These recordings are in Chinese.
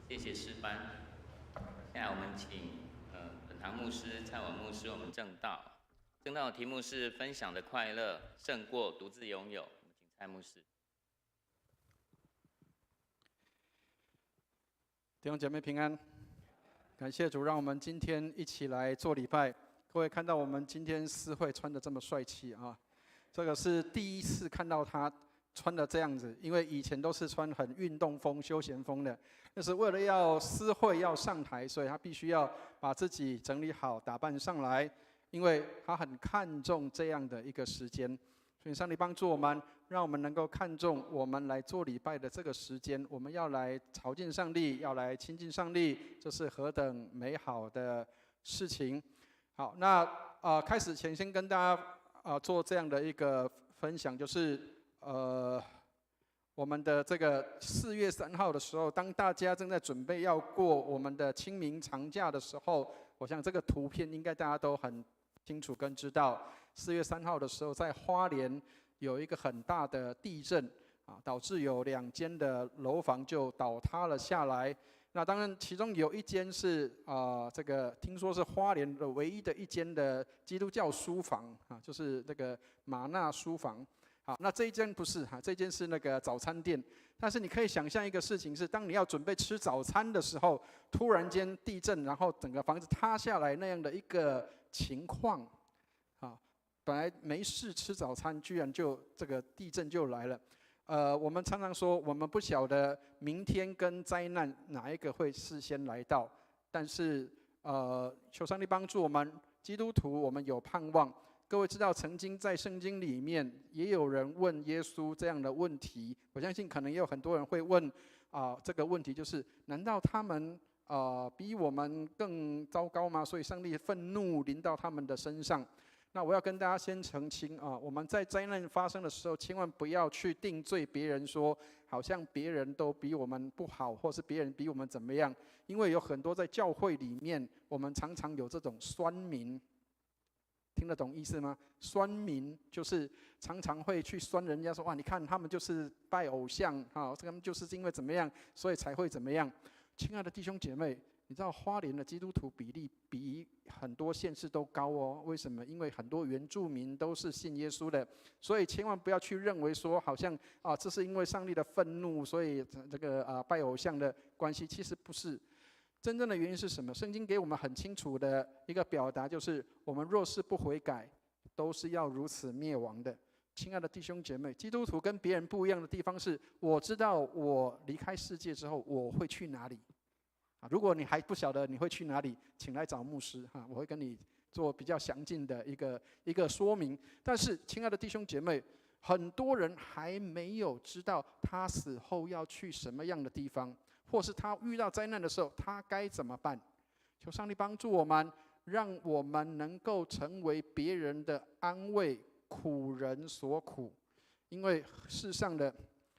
谢谢诗班。现在我们请本堂牧师蔡文牧师，我们正道。正道的题目是分享的快乐胜过独自拥有。我们请蔡牧师。弟兄姐妹平安，感谢主，让我们今天一起来做礼拜。各位看到我们今天诗会穿得这么帅气啊，这个是第一次看到他穿的这样子，因为以前都是穿很运动风、休闲风的。但是为了要诗会要上台，所以他必须要把自己整理好、打扮上来，因为他很看重这样的一个时间。所以上帝帮助我们，让我们能够看重我们来做礼拜的这个时间。我们要来朝见上帝，要来亲近上帝，这是何等美好的事情！好，那开始前先跟大家做这样的一个分享，就是我们的这个4月3号的时候，当大家正在准备要过我们的清明长假的时候，我想这个图片应该大家都很清楚跟知道。4月3号的时候，在花莲有一个很大的地震导致有2间的楼房就倒塌了下来。那当然，其中有一间是这个听说是花莲的唯一的一间的基督教书房就是那个玛纳书房。好，那这一间不是这一间是那个早餐店。但是你可以想象一个事情是，当你要准备吃早餐的时候，突然间地震，然后整个房子塌下来那样的一个情况。本来没事吃早餐，居然就这个地震就来了。我们常常说，我们不晓得明天跟灾难哪一个会事先来到，但是求上帝帮助我们基督徒，我们有盼望。各位知道，曾经在圣经里面也有人问耶稣这样的问题，我相信可能也有很多人会问这个问题，就是难道他们比我们更糟糕吗？所以上帝愤怒临到他们的身上。那我要跟大家先澄清我们在灾难发生的时候，千万不要去定罪别人，说好像别人都比我们不好，或是别人比我们怎么样。因为有很多在教会里面，我们常常有这种酸民，听得懂意思吗？酸民就是常常会去酸人家说，哇，你看他们就是拜偶像他们就是因为怎么样，所以才会怎么样。亲爱的弟兄姐妹，你知道花莲的基督徒比例比很多县市都高哦？为什么？因为很多原住民都是信耶稣的，所以千万不要去认为说好像这是因为上帝的愤怒，所以这个拜偶像的关系，其实不是。真正的原因是什么？圣经给我们很清楚的一个表达，就是我们若是不悔改，都是要如此灭亡的。亲爱的弟兄姐妹，基督徒跟别人不一样的地方是，我知道我离开世界之后我会去哪里。如果你还不晓得你会去哪里，请来找牧师我会跟你做比较详尽的一个说明。但是，亲爱的弟兄姐妹，很多人还没有知道他死后要去什么样的地方，或是他遇到灾难的时候他该怎么办。求上帝帮助我们，让我们能够成为别人的安慰，苦人所苦。因为世上的，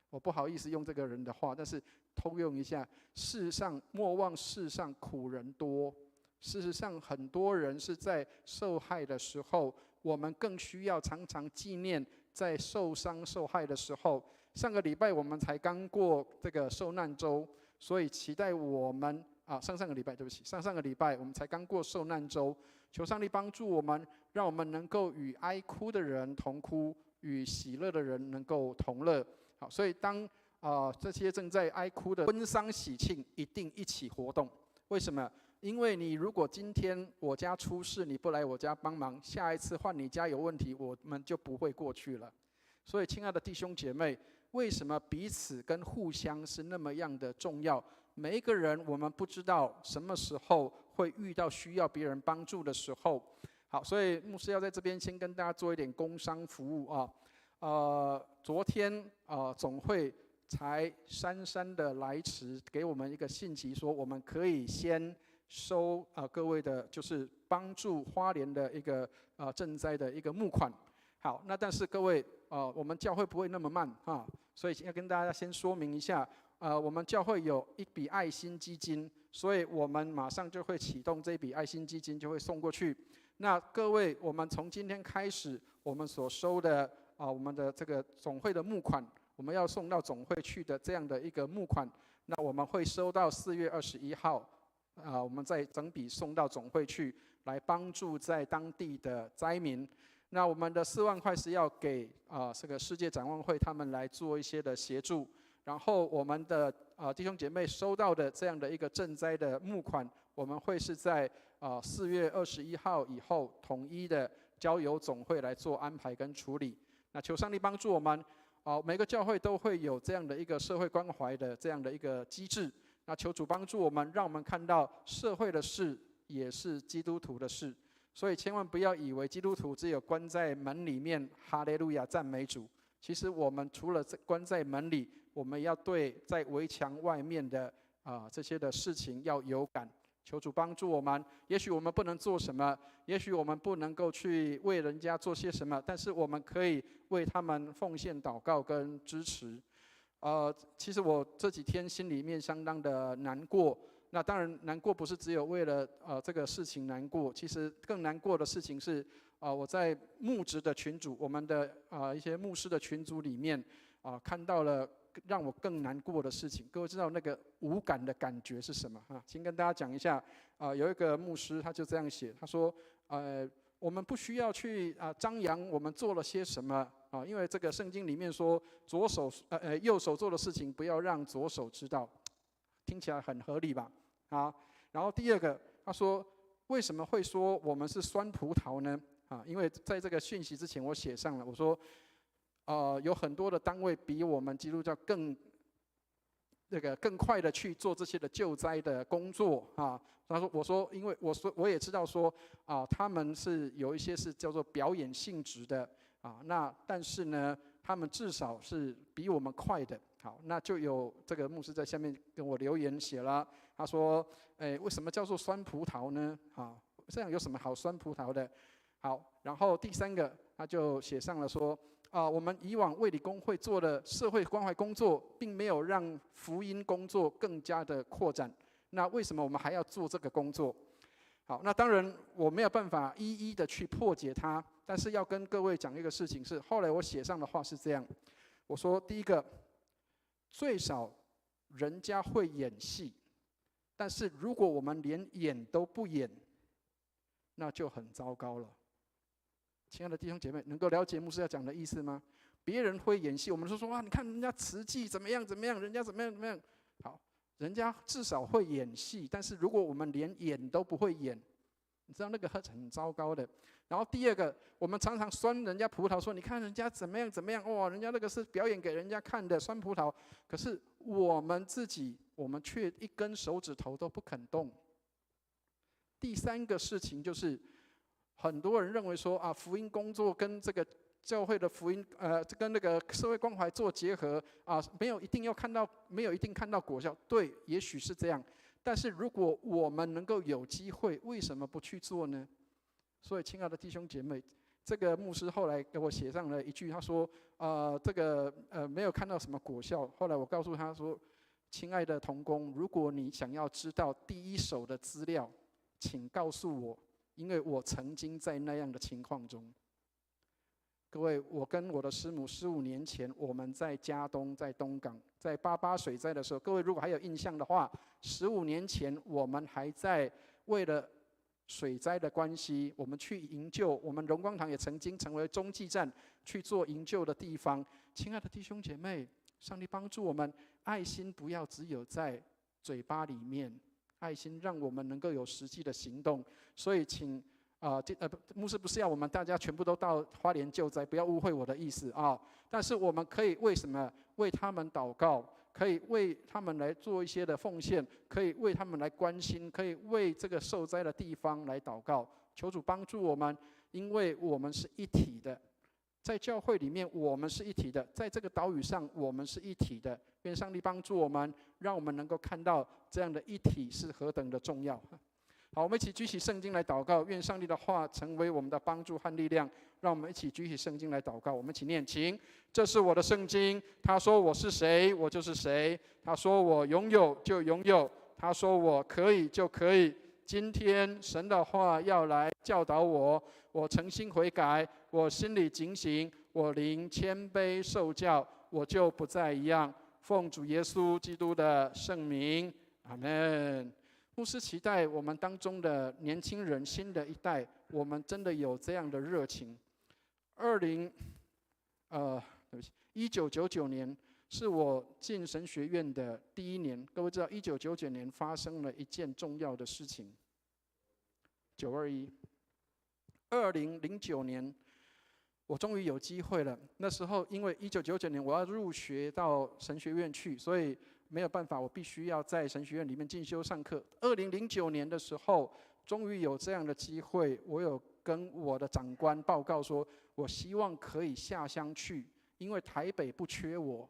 我不好意思用这个人的话，但是偷用一下：世上莫忘世上苦人多。事实上，很多人是在受害的时候，我们更需要常常纪念在受伤受害的时候。上个礼拜我们才刚过这个受难周，所以期待我们上个礼拜我们才刚过受难周，求上帝帮助我们，让我们能够与哀哭的人同哭，与喜乐的人能够同乐。好，所以当这些正在哀哭的婚丧喜庆，一定一起活动。为什么？因为你如果今天我家出事，你不来我家帮忙，下一次换你家有问题，我们就不会过去了。所以，亲爱的弟兄姐妹，为什么彼此跟互相是那么样的重要？每一个人，我们不知道什么时候会遇到需要别人帮助的时候。好，所以牧师要在这边先跟大家做一点工商服务啊。昨天总会才姗姗的来迟，给我们一个信息说，我们可以先收各位的，就是帮助花莲的一个赈灾的一个募款。好，那但是各位我们教会不会那么慢所以要跟大家先说明一下，我们教会有一笔爱心基金，所以我们马上就会启动这一笔爱心基金，就会送过去。那各位，我们从今天开始，我们所收的我们的这个总会的募款，我们要送到总会去的这样的一个募款，那我们会收到4月21号。我们再整笔送到总会去，来帮助在当地的灾民。那我们的4万块是要给这个世界展望会他们来做一些的协助。然后我们的弟兄姐妹收到的这样的一个赈灾的募款，我们会是在4月21号以后统一的交由总会来做安排跟处理。那求上帝帮助我们，每个教会都会有这样的一个社会关怀的这样的一个机制。那求主帮助我们，让我们看到社会的事也是基督徒的事，所以千万不要以为基督徒只有关在门里面，哈利路亚赞美主。其实我们除了关在门里，我们要对在围墙外面的这些的事情要有感。求主帮助我们。也许我们不能做什么，也许我们不能够去为人家做些什么，但是我们可以为他们奉献祷告跟支持。其实我这几天心里面相当的难过。那当然难过不是只有为了这个事情难过，其实更难过的事情是我在牧职的群组，我们的一些牧师的群组里面看到了让我更难过的事情。各位知道那个无感的感觉是什么请跟大家讲一下。有一个牧师他就这样写，他说我们不需要去张扬我们做了些什么因为这个圣经里面说右手做的事情不要让左手知道，听起来很合理吧然后第二个他说为什么会说我们是酸葡萄呢因为在这个讯息之前我写上了，我说有很多的单位比我们基督教更快的去做这些的救灾的工作我说因为我也知道说他们是有一些是叫做表演性质的那但是呢他们至少是比我们快的。好，那就有这个牧师在下面跟我留言写了，他说为什么叫做酸葡萄呢这样有什么好酸葡萄的。好，然后第三个他就写上了说我们以往卫理公会做的社会关怀工作，并没有让福音工作更加的扩展，那为什么我们还要做这个工作？好，那当然我没有办法一一的去破解它，但是要跟各位讲一个事情是，后来我写上的话是这样，我说第一个，最少人家会演戏，但是如果我们连演都不演，那就很糟糕了。亲爱的弟兄姐妹，能够了解牧师要讲的意思吗？别人会演戏，我们说你看人家慈济怎么样怎么样，人家怎么样怎么样。好，人家至少会演戏，但是如果我们连演都不会演，你知道那个很糟糕的。然后第二个，我们常常酸人家葡萄，说你看人家怎么样怎么样，人家那个是表演给人家看的酸葡萄，可是我们自己，我们却一根手指头都不肯动。第三个事情就是，很多人认为说福音工作跟这个教会的福音跟那个社会关怀做结合没有一定看到果效。对，也许是这样，但是如果我们能够有机会，为什么不去做呢？所以，亲爱的弟兄姐妹，这个牧师后来给我写上了一句，他说：没有看到什么果效。后来我告诉他说：亲爱的同工，如果你想要知道第一手的资料，请告诉我，因为我曾经在那样的情况中。各位，我跟我的师母15年前，我们在嘉东，在东港，在88水灾的时候，各位如果还有印象的话，15年前我们还在为了水灾的关系，我们去营救，我们荣光堂也曾经成为中继站去做营救的地方。亲爱的弟兄姐妹，上帝帮助我们，爱心不要只有在嘴巴里面，爱心让我们能够有实际的行动。所以请牧师不是要我们大家全部都到花莲救灾，不要误会我的意思啊。但是我们可以为什么为他们祷告？可以为他们来做一些的奉献，可以为他们来关心，可以为这个受灾的地方来祷告。求主帮助我们，因为我们是一体的，在教会里面我们是一体的，在这个岛屿上我们是一体的。愿上帝帮助我们，让我们能够看到这样的一体是何等的重要。好，我们一起举起圣经来祷告，愿上帝的话成为我们的帮助和力量。让我们一起举起圣经来祷告，我们一起念：请，这是我的圣经。他说我是谁，我就是谁；他说我拥有就拥有；他说我可以就可以。今天神的话要来教导我，我诚心悔改，我心里警醒，我灵谦卑受教，我就不再一样。奉主耶稣基督的圣名，阿们。牧师期待我们当中的年轻人，新的一代，我们真的有这样的热情。1999年是我进神学院的第一年。各位知道，1999年发生了一件重要的事情，921。2009年，我终于有机会了。那时候因为1999年我要入学到神学院去，所以没有办法，我必须要在神学院里面进修上课。2009年的时候，终于有这样的机会，我有跟我的长官报告说，我希望可以下乡去，因为台北不缺我，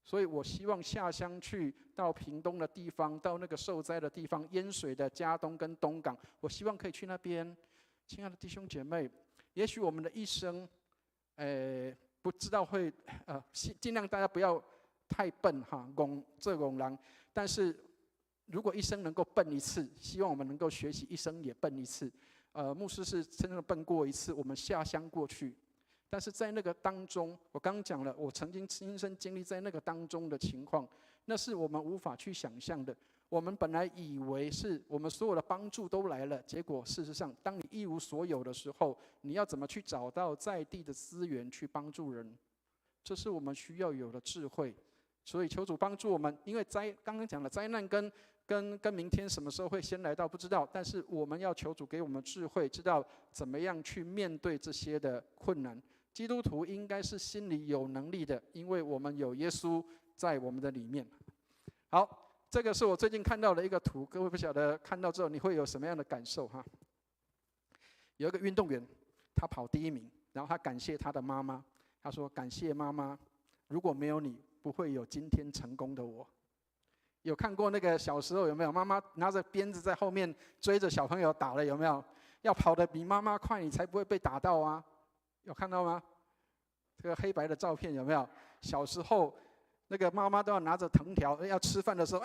所以我希望下乡去到屏东的地方，到那个受灾的地方，淹水的嘉东跟东港，我希望可以去那边。亲爱的弟兄姐妹，也许我们的一生，不知道会尽量大家不要太笨哈，拱狼。但是如果一生能够笨一次，希望我们能够学习一生也笨一次。牧师是真正笨过一次，我们下乡过去。但是在那个当中，我刚刚讲了，我曾经亲身经历在那个当中的情况，那是我们无法去想象的。我们本来以为是我们所有的帮助都来了，结果事实上，当你一无所有的时候，你要怎么去找到在地的资源去帮助人？这是我们需要有的智慧。所以求主帮助我们，因为刚刚讲了灾难跟明天什么时候会先来到不知道，但是我们要求主给我们智慧，知道怎么样去面对这些的困难。基督徒应该是心里有能力的，因为我们有耶稣在我们的里面。好。这个是我最近看到的一个图，各位不晓得看到之后你会有什么样的感受哈？有一个运动员，他跑第1名，然后他感谢他的妈妈，他说：“感谢妈妈，如果没有你，不会有今天成功的我。”有看过那个小时候有没有？妈妈拿着鞭子在后面追着小朋友打了有没有？要跑得比妈妈快，你才不会被打到啊！有看到吗？这个黑白的照片有没有？小时候。那个妈妈都要拿着藤条，要吃饭的时候，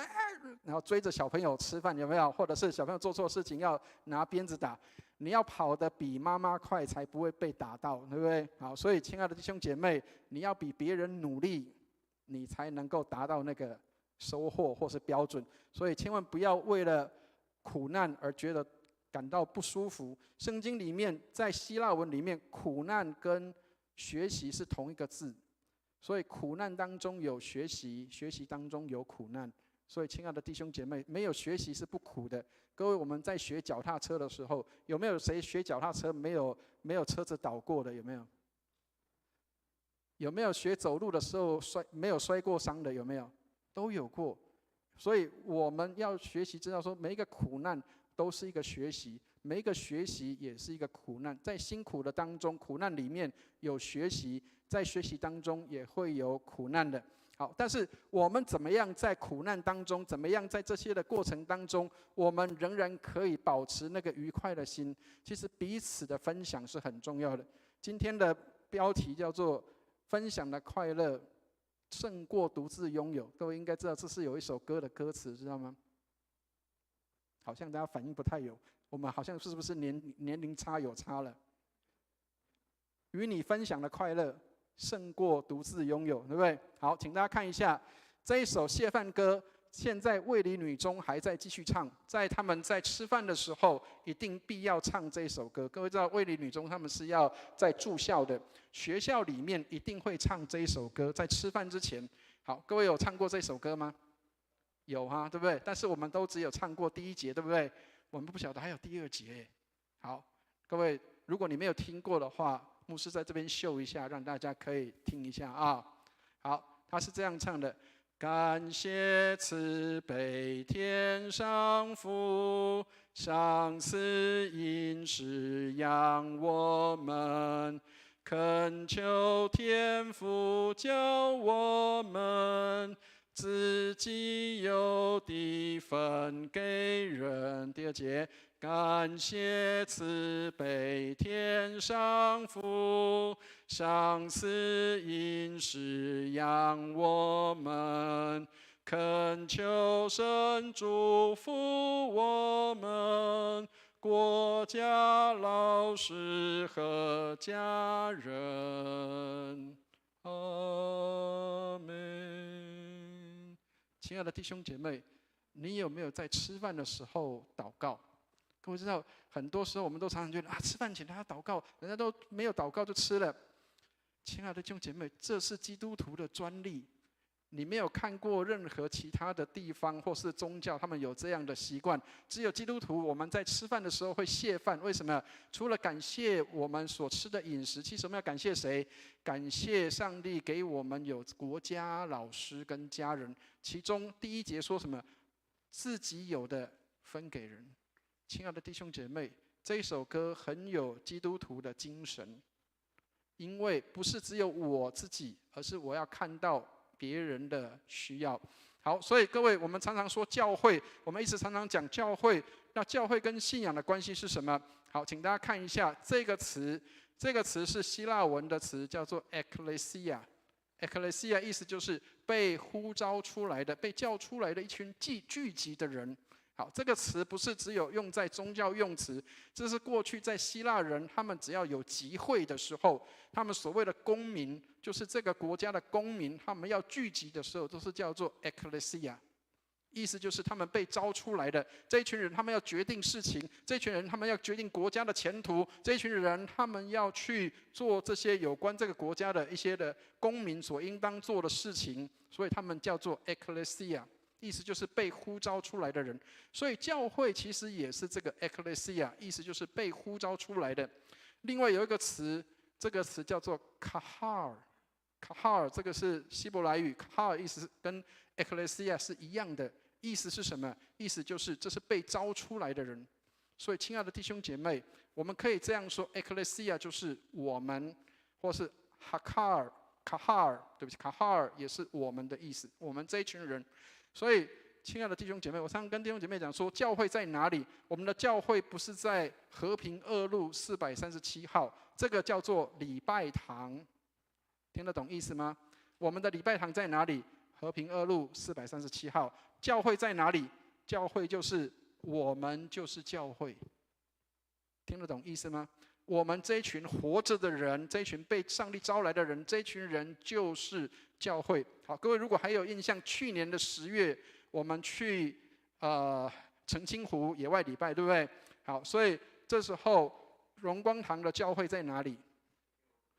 然后追着小朋友吃饭，有没有？或者是小朋友做错事情要拿鞭子打，你要跑得比妈妈快，才不会被打到，对不对？好，所以亲爱的弟兄姐妹，你要比别人努力，你才能够达到那个收获或是标准。所以千万不要为了苦难而觉得感到不舒服。圣经里面在希腊文里面，苦难跟学习是同一个字。所以苦难当中有学习，学习当中有苦难。所以亲爱的弟兄姐妹，没有学习是不苦的。各位，我们在学脚踏车的时候，有没有谁学脚踏车没有车子倒过的？有没有？有没有学走路的时候没有摔过伤的？有没有？都有过。所以我们要学习知道说，每一个苦难都是一个学习，每一个学习也是一个苦难。在辛苦的当中，苦难里面有学习。在学习当中也会有苦难的。好，但是我们怎么样在苦难当中，怎么样在这些的过程当中，我们仍然可以保持那个愉快的心？其实彼此的分享是很重要的。今天的标题叫做“分享的快乐胜过独自拥有”。各位应该知道，这是有一首歌的歌词，知道吗？好像大家反应不太有，我们好像是不是年龄差有差了？与你分享的快乐胜过独自拥有，对不对？好，请大家看一下这一首谢饭歌，现在卫理女中还在继续唱，在他们在吃饭的时候，一定必要唱这一首歌。各位知道卫理女中他们是要在住校的，学校里面一定会唱这一首歌，在吃饭之前。好，各位有唱过这首歌吗？有哈，对不对？但是我们都只有唱过第一节，对不对？我们不晓得还有第二节。好，各位，如果你没有听过的话，牧师在这边秀一下，让大家可以听一下啊。好，他是这样唱的：感谢慈悲天上父，赏赐饮食养我们，恳求天父教我们，自己有的分给人。第二节，感谢慈悲天上父，赏赐饮食养我们，恳求神祝福我们，国家老师和家人。阿们。亲爱的弟兄姐妹，你有没有在吃饭的时候祷告？各位知道，很多时候我们都常常觉得啊，吃饭前还要祷告，人家都没有祷告就吃了。亲爱的弟兄姐妹，这是基督徒的专利。你没有看过任何其他的地方或是宗教，他们有这样的习惯。只有基督徒，我们在吃饭的时候会谢饭。为什么？除了感谢我们所吃的饮食，其实我们要感谢谁？感谢上帝给我们有国家、老师跟家人。其中第一节说什么？自己有的分给人。亲爱的弟兄姐妹，这一首歌很有基督徒的精神，因为不是只有我自己，而是我要看到别人的需要。好，所以各位，我们常常说教会，我们一直常常讲教会。那教会跟信仰的关系是什么？好，请大家看一下这个词，这个词是希腊文的词，叫做 ekklesia。ekklesia 意思就是被呼召出来的、被叫出来的一群聚集的人。好，这个词不是只有用在宗教用词，这是过去在希腊人他们只要有集会的时候，他们所谓的公民，就是这个国家的公民，他们要聚集的时候，都是叫做 ekklesia， 意思就是他们被招出来的这一群人，他们要决定事情，这一群人他们要决定国家的前途，这一群人他们要去做这些有关这个国家的一些的公民所应当做的事情，所以他们叫做 ekklesia。意思就是被呼召出来的人，所以教会其实也是这个 ekklesia， 意思就是被呼召出来的。另外有一个词，这个词叫做 kahar，kahar 这个是希伯来语 ，kahar 意思跟 ekklesia 是一样的，意思是什么？意思就是这是被招出来的人。所以亲爱的弟兄姐妹，我们可以这样说 ，ekklesia 就是我们，或是 kahar，对不起 ，kahar 也是我们的意思，我们这一群人。所以，亲爱的弟兄姐妹，我常常跟弟兄姐妹讲说，教会在哪里？我们的教会不是在和平二路437号，这个叫做礼拜堂，听得懂意思吗？我们的礼拜堂在哪里？和平二路437号。教会在哪里？教会就是我们，就是教会，听得懂意思吗？我们这一群活着的人，这一群被上帝招来的人，这一群人就是教会。好，各位如果还有印象，去年的10月我们去澄清湖野外礼拜，对不对？好，所以这时候荣光堂的教会在哪里？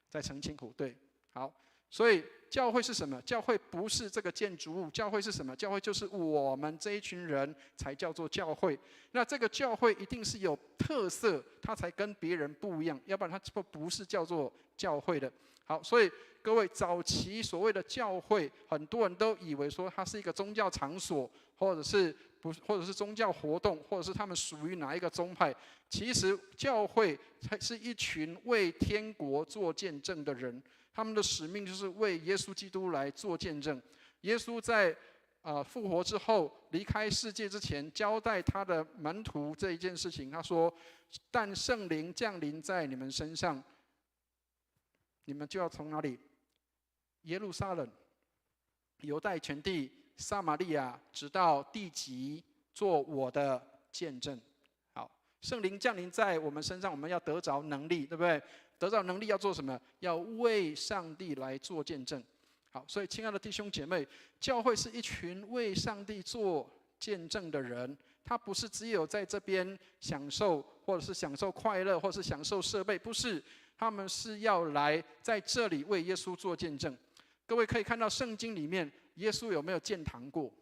在澄清湖，对。好，所以教会是什么？教会不是这个建筑物，教会是什么？教会就是我们这一群人才叫做教会。那这个教会一定是有特色，它才跟别人不一样，要不然它就不是叫做教会的。好，所以各位，早期所谓的教会，很多人都以为说它是一个宗教场所，或者是宗教活动，或者是他们属于哪一个宗派。其实教会是一群为天国做见证的人，他们的使命就是为耶稣基督来做见证。耶稣在复活之后离开世界之前，交代他的门徒这一件事情，他说：“但圣灵降临在你们身上，你们就要从哪里？耶路撒冷、犹太全地、撒玛利亚，直到地极，做我的见证。”好，圣灵降临在我们身上，我们要得着能力，对不对？得着能力要做什么？要为上帝来做见证。好，所以亲爱的弟兄姐妹，教会是一群为上帝做见证的人，他不是只有在这边享受，或者是享受快乐，或者是享受设备，不是，他们是要来在这里为耶稣做见证。各位可以看到圣经里面，耶稣有没有建堂过？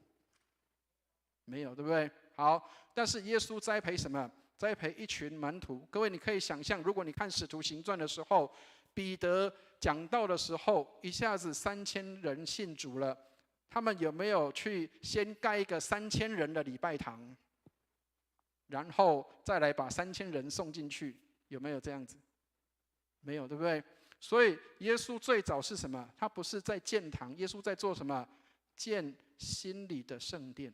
没有，对不对？好，但是耶稣栽培什么？栽培一群门徒。各位，你可以想象，如果你看《使徒行传》的时候，彼得讲道的时候，一下子3000人信主了，他们有没有去先盖一个3000人的礼拜堂，然后再来把3000人送进去？有没有这样子？没有，对不对？所以耶稣最早是什么？他不是在建堂，耶稣在做什么？建心里的圣殿。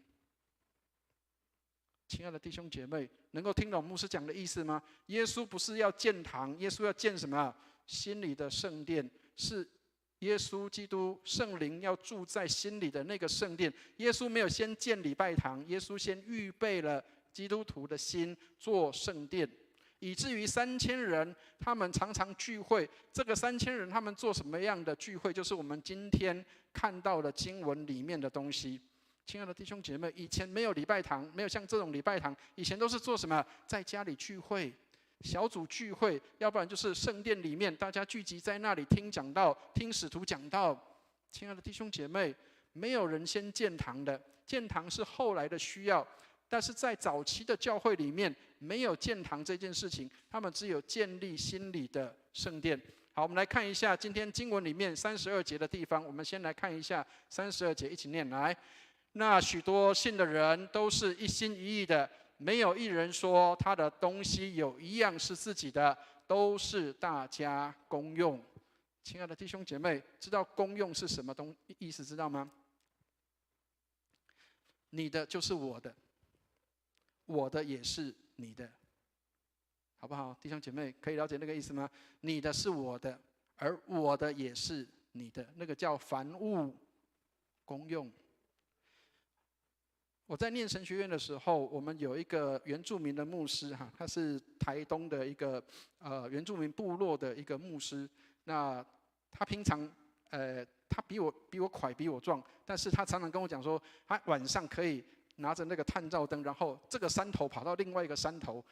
亲爱的弟兄姐妹，能够听懂牧师讲的意思吗？耶稣不是要建堂，耶稣要建什么？心里的圣殿，是耶稣基督圣灵要住在心里的那个圣殿。耶稣没有先建礼拜堂，耶稣先预备了基督徒的心做圣殿，以至于3000人他们常常聚会。这个3000人他们做什么样的聚会？就是我们今天看到的经文里面的东西。亲爱的弟兄姐妹，以前没有礼拜堂，没有像这种礼拜堂，以前都是做什么？在家里聚会，小组聚会，要不然就是圣殿里面大家聚集在那里听讲道，听使徒讲道。亲爱的弟兄姐妹，没有人先建堂的，建堂是后来的需要。但是在早期的教会里面，没有建堂这件事情，他们只有建立心里的圣殿。好，我们来看一下今天经文里面32节的地方。我们先来看一下32节，一起念来。那许多信的人都是一心一意的，没有一人说他的东西有一样是自己的，都是大家公用。亲爱的弟兄姐妹，知道公用是什么意思？知道吗？你的就是我的，我的也是你的，好不好？弟兄姐妹，可以了解那个意思吗？你的是我的，而我的也是你的，那个叫凡物公用。我在念神学院的时候，我们有一个原住民的牧师哈，他是台东的一个原住民部落的一个牧师。那他平常他比我快比我壮，但是他常常跟我讲说，他晚上可以拿着那个探照灯，然后这个山头跑到另外一个山头。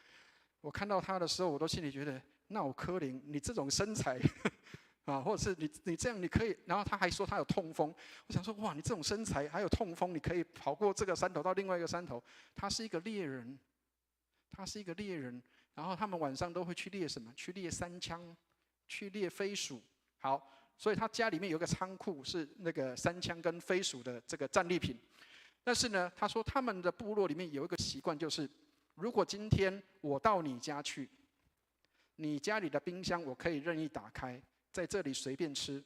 我看到他的时候，我都心里觉得闹可怜，你这种身材。啊，或者是你这样你可以，然后他还说他有痛风，我想说哇，你这种身材还有痛风，你可以跑过这个山头到另外一个山头。他是一个猎人，他是一个猎人，然后他们晚上都会去猎什么？去猎山羌，去猎飞鼠。好，所以他家里面有个仓库是那个山羌跟飞鼠的这个战利品。但是呢，他说他们的部落里面有一个习惯，就是如果今天我到你家去，你家里的冰箱我可以任意打开。在这里随便吃，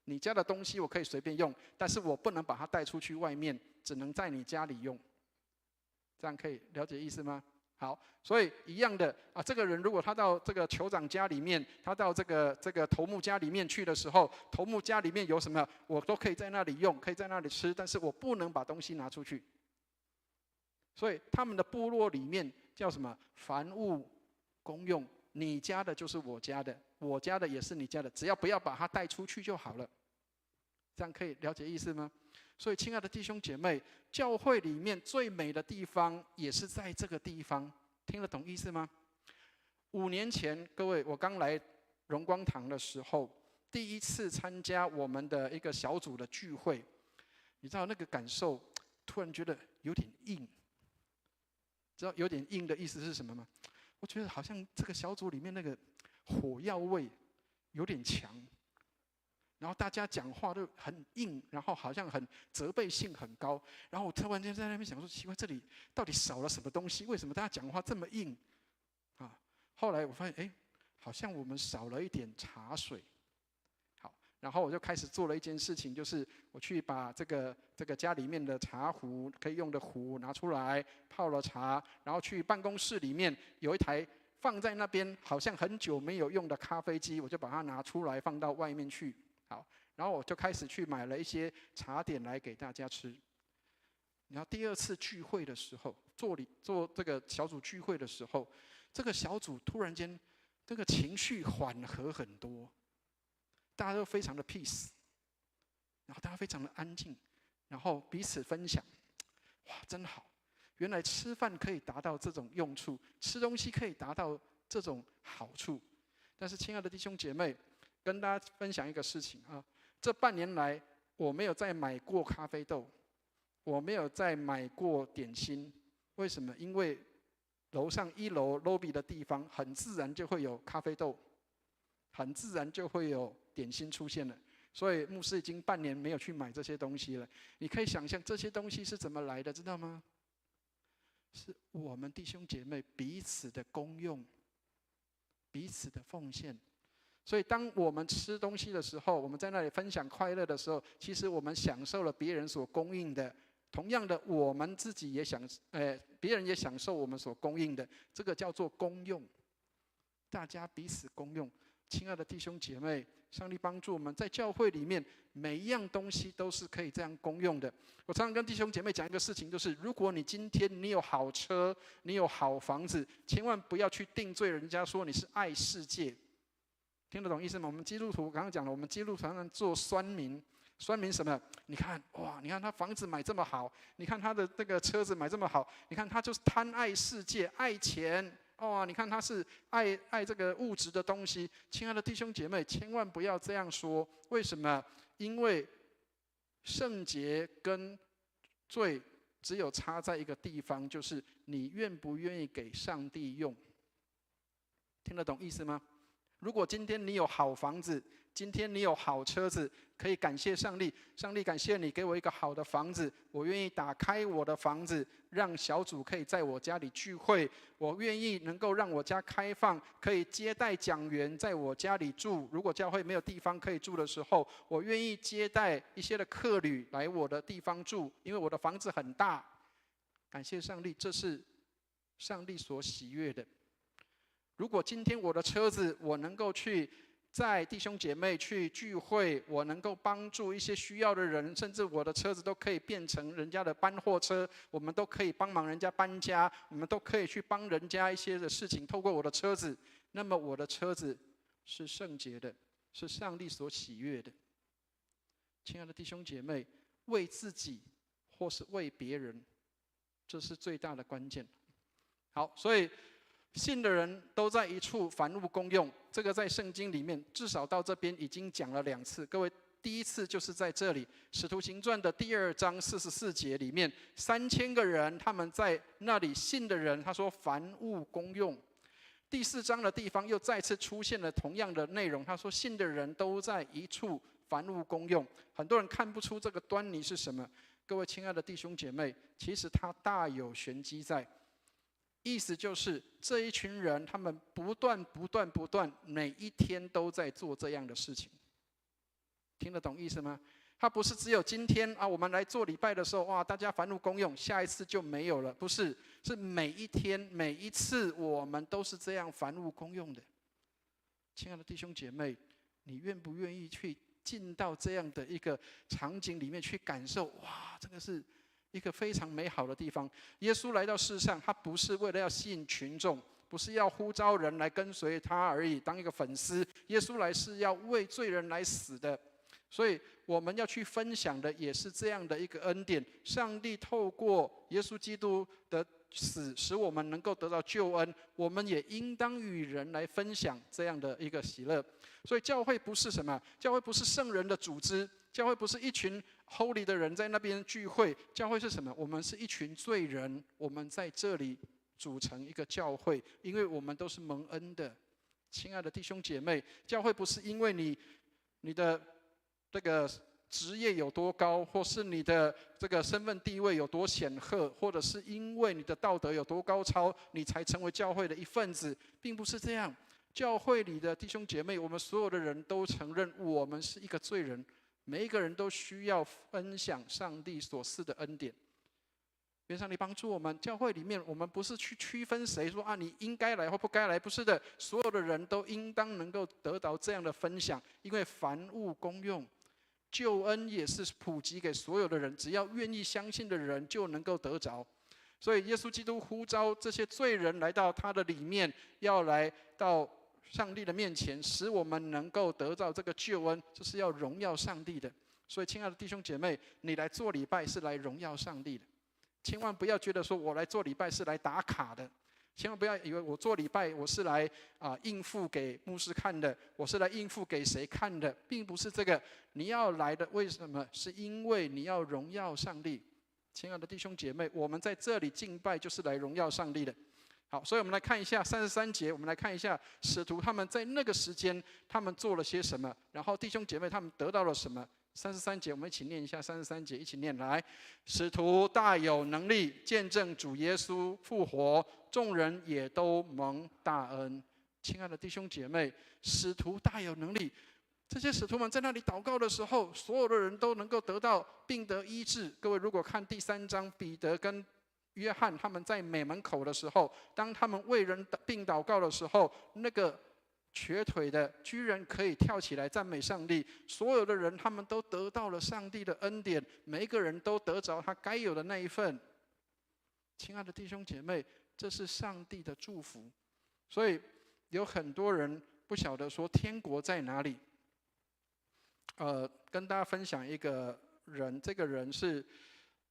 你家的东西我可以随便用，但是我不能把它带出去外面，只能在你家里用。这样可以了解意思吗？好，所以一样的啊，这个人如果他到这个酋长家里面，他到这个头目家里面去的时候，头目家里面有什么，我都可以在那里用，可以在那里吃，但是我不能把东西拿出去。所以他们的部落里面叫什么？凡物公用。你家的就是我家的，我家的也是你家的，只要不要把它带出去就好了。这样可以了解意思吗？所以，亲爱的弟兄姐妹，教会里面最美的地方也是在这个地方，听得懂意思吗？5年前，各位，我刚来荣光堂的时候，第一次参加我们的一个小组的聚会，你知道那个感受，突然觉得有点硬。知道有点硬的意思是什么吗？我觉得好像这个小组里面那个火药味有点强，然后大家讲话都很硬，然后好像很责备性很高。然后我突然间在那边想说，奇怪，这里到底少了什么东西？为什么大家讲话这么硬？啊！后来我发现，好像我们少了一点茶水。好，然后我就开始做了一件事情，就是我去把这个家里面的茶壶可以用的壶拿出来泡了茶，然后去办公室里面有一台放在那边好像很久没有用的咖啡机，我就把它拿出来放到外面去。好，然后我就开始去买了一些茶点来给大家吃。然后第二次聚会的时候，做这个小组聚会的时候，这个小组突然间这个情绪缓和很多，大家都非常的 peace， 然后大家非常的安静，然后彼此分享，哇，真好！原来吃饭可以达到这种用处，吃东西可以达到这种好处。但是，亲爱的弟兄姐妹，跟大家分享一个事情啊，这半年来我没有再买过咖啡豆，我没有再买过点心。为什么？因为楼上1楼 lobby 的地方，很自然就会有咖啡豆，很自然就会有点心出现了。所以牧师已经半年没有去买这些东西了。你可以想象这些东西是怎么来的，知道吗？是我们弟兄姐妹彼此的功用，彼此的奉献。所以当我们吃东西的时候，我们在那里分享快乐的时候，其实我们享受了别人所供应的。同样的，我们自己也别人也享受我们所供应的，这个叫做功用。大家彼此功用。亲爱的弟兄姐妹，上帝帮助我们在教会里面每一样东西都是可以这样功用的。我常常跟弟兄姐妹讲一个事情，就是如果你今天你有好车，你有好房子，千万不要去定罪人家说你是爱世界。听得懂意思吗？我们基督徒刚刚讲了，我们基督徒常常做酸民。酸民什么？你看哇，你看他房子买这么好，你看他的这个车子买这么好，你看他就是贪爱世界，爱钱。哦，你看他是爱这个物质的东西。亲爱的弟兄姐妹，千万不要这样说。为什么？因为圣洁跟罪只有差在一个地方，就是你愿不愿意给上帝用。听得懂意思吗？如果今天你有好房子，今天你有好车子，可以感谢上帝。上帝感谢你给我一个好的房子，我愿意打开我的房子，让小组可以在我家里聚会。我愿意能够让我家开放，可以接待讲员在我家里住。如果教会没有地方可以住的时候，我愿意接待一些的客旅来我的地方住，因为我的房子很大。感谢上帝，这是上帝所喜悦的。如果今天我的车子，我能够去在弟兄姐妹去聚会，我能够帮助一些需要的人，甚至我的车子都可以变成人家的搬货车，我们都可以帮忙人家搬家，我们都可以去帮人家一些的事情，透过我的车子，那么我的车子是圣洁的，是上帝所喜悦的。亲爱的弟兄姐妹，为自己或是为别人，这是最大的关键。好，所以信的人都在一处，凡物公用。这个在圣经里面至少到这边已经讲了2次。各位，第一次就是在这里，《使徒行传》的第2章44节里面，3000个人他们在那里信的人，他说凡物公用。第4章的地方又再次出现了同样的内容，他说信的人都在一处，凡物公用。很多人看不出这个端倪是什么。各位亲爱的弟兄姐妹，其实它大有玄机在。意思就是这一群人，他们不断，每一天都在做这样的事情。听得懂意思吗？他不是只有今天啊，我们来做礼拜的时候，哇，大家凡物公用，下一次就没有了。不是，是每一天、每一次，我们都是这样凡物公用的。亲爱的弟兄姐妹，你愿不愿意去进到这样的一个场景里面去感受？哇，这个是一个非常美好的地方。耶稣来到世上，他不是为了要吸引群众，不是要呼召人来跟随他而已，当一个粉丝。耶稣来是要为罪人来死的。所以我们要去分享的也是这样的一个恩典。上帝透过耶稣基督的死，使我们能够得到救恩，我们也应当与人来分享这样的一个喜乐。所以教会不是什么？教会不是圣人的组织，教会不是一群 holy 的人在那边聚会。教会是什么？我们是一群罪人，我们在这里组成一个教会，因为我们都是蒙恩的。亲爱的弟兄姐妹，教会不是因为你的这个职业有多高，或是你的这个身份地位有多显赫，或者是因为你的道德有多高超，你才成为教会的一份子，并不是这样。教会里的弟兄姐妹，我们所有的人都承认我们是一个罪人，每一个人都需要分享上帝所赐的恩典。愿上帝帮助我们。教会里面，我们不是去区分谁说啊你应该来或不该来，不是的，所有的人都应当能够得到这样的分享，因为凡物公用，救恩也是普及给所有的人，只要愿意相信的人就能够得着。所以耶稣基督呼召这些罪人来到他的里面，要来到上帝的面前，使我们能够得到这个救恩，这是要荣耀上帝的。所以亲爱的弟兄姐妹，你来做礼拜是来荣耀上帝的。千万不要觉得说我来做礼拜是来打卡的，千万不要以为我做礼拜我是来应付给牧师看的，我是来应付给谁看的，并不是这个。你要来的为什么？是因为你要荣耀上帝。亲爱的弟兄姐妹，我们在这里敬拜就是来荣耀上帝的。好，所以我们来看一下33节，我们来看一下使徒他们在那个时间他们做了些什么，然后弟兄姐妹他们得到了什么。33节，我们一起念一下33节，一起念来。使徒大有能力，见证主耶稣复活，众人也都蒙大恩。亲爱的弟兄姐妹，使徒大有能力，这些使徒们在那里祷告的时候，所有的人都能够得到病得医治。各位如果看第3章，彼得跟约翰他们在美门口的时候，当他们为人病祷告的时候，那个瘸腿的居然可以跳起来赞美上帝，所有的人他们都得到了上帝的恩典，每一个人都得着他该有的那一份。亲爱的弟兄姐妹，这是上帝的祝福。所以有很多人不晓得说天国在哪里。跟大家分享一个人，这个人是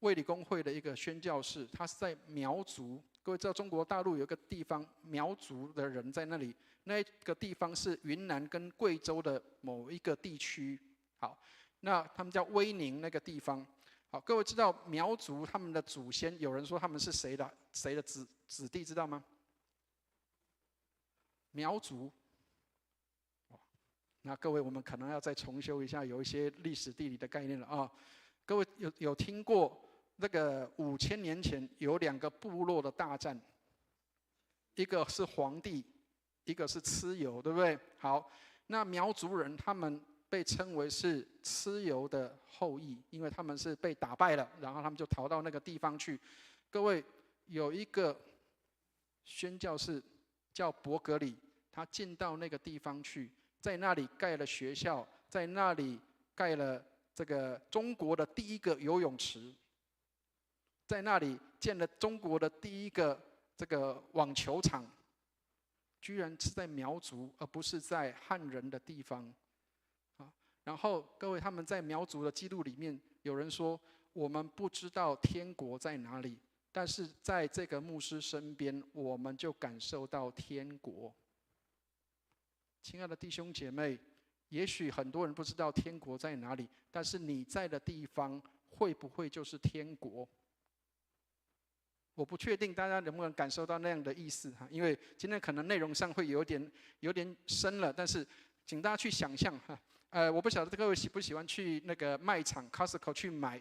卫理公会的一个宣教士，他是在苗族。各位知道中国大陆有一个地方，苗族的人在那里，那个地方是云南跟贵州的某一个地区。好，那他们叫威宁那个地方。好，各位知道苗族他们的祖先，有人说他们是谁的子弟，知道吗？苗族。那各位，我们可能要再重修一下，有一些历史地理的概念了啊。各位有听过那个5000年前有2个部落的大战，一个是黄帝，一个是蚩尤，对不对？好，那苗族人他们被称为是蚩尤的后裔，因为他们是被打败了，然后他们就逃到那个地方去。各位，有一个宣教士叫伯格里，他进到那个地方去，在那里盖了学校，在那里盖了这个中国的第一个游泳池，在那里建了中国的第一个这个网球场，居然是在苗族，而不是在汉人的地方。然后各位，他们在苗族的记录里面，有人说我们不知道天国在哪里，但是在这个牧师身边，我们就感受到天国。亲爱的弟兄姐妹，也许很多人不知道天国在哪里，但是你在的地方会不会就是天国？我不确定大家能不能感受到那样的意思哈，因为今天可能内容上会有点深了，但是请大家去想象哈。我不晓得各位喜不喜欢去那个卖场 Costco 去买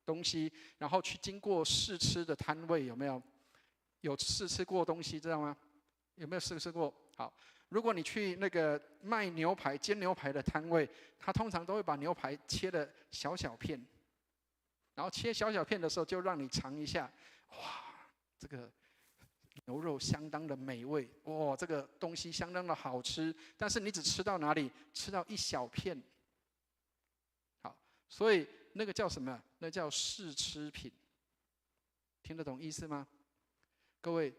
东西，然后去经过试吃的摊位，有没有？有试吃过东西，知道吗？有没有试吃过？好，如果你去那个卖牛排、煎牛排的摊位，他通常都会把牛排切的小小片，然后切小小片的时候就让你尝一下，哇，这个牛肉相当的美味，哇，这个东西相当的好吃，但是你只吃到哪里？吃到一小片。好，所以那个叫什么？那叫试吃品。听得懂意思吗？各位，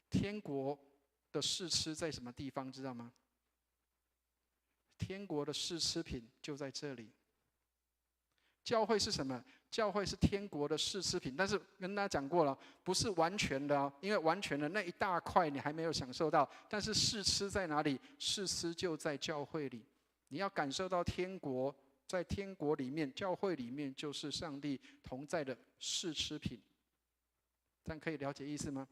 天国的试吃在什么地方？知道吗？天国的试吃品就在这里。教会是什么？教会是天国的试吃品，但是跟大家讲过了，不是完全的哦，因为完全的那一大块你还没有享受到。但是试吃在哪里？试吃就在教会里。你要感受到天国，在天国里面，教会里面就是上帝同在的试吃品。这样可以了解意思吗？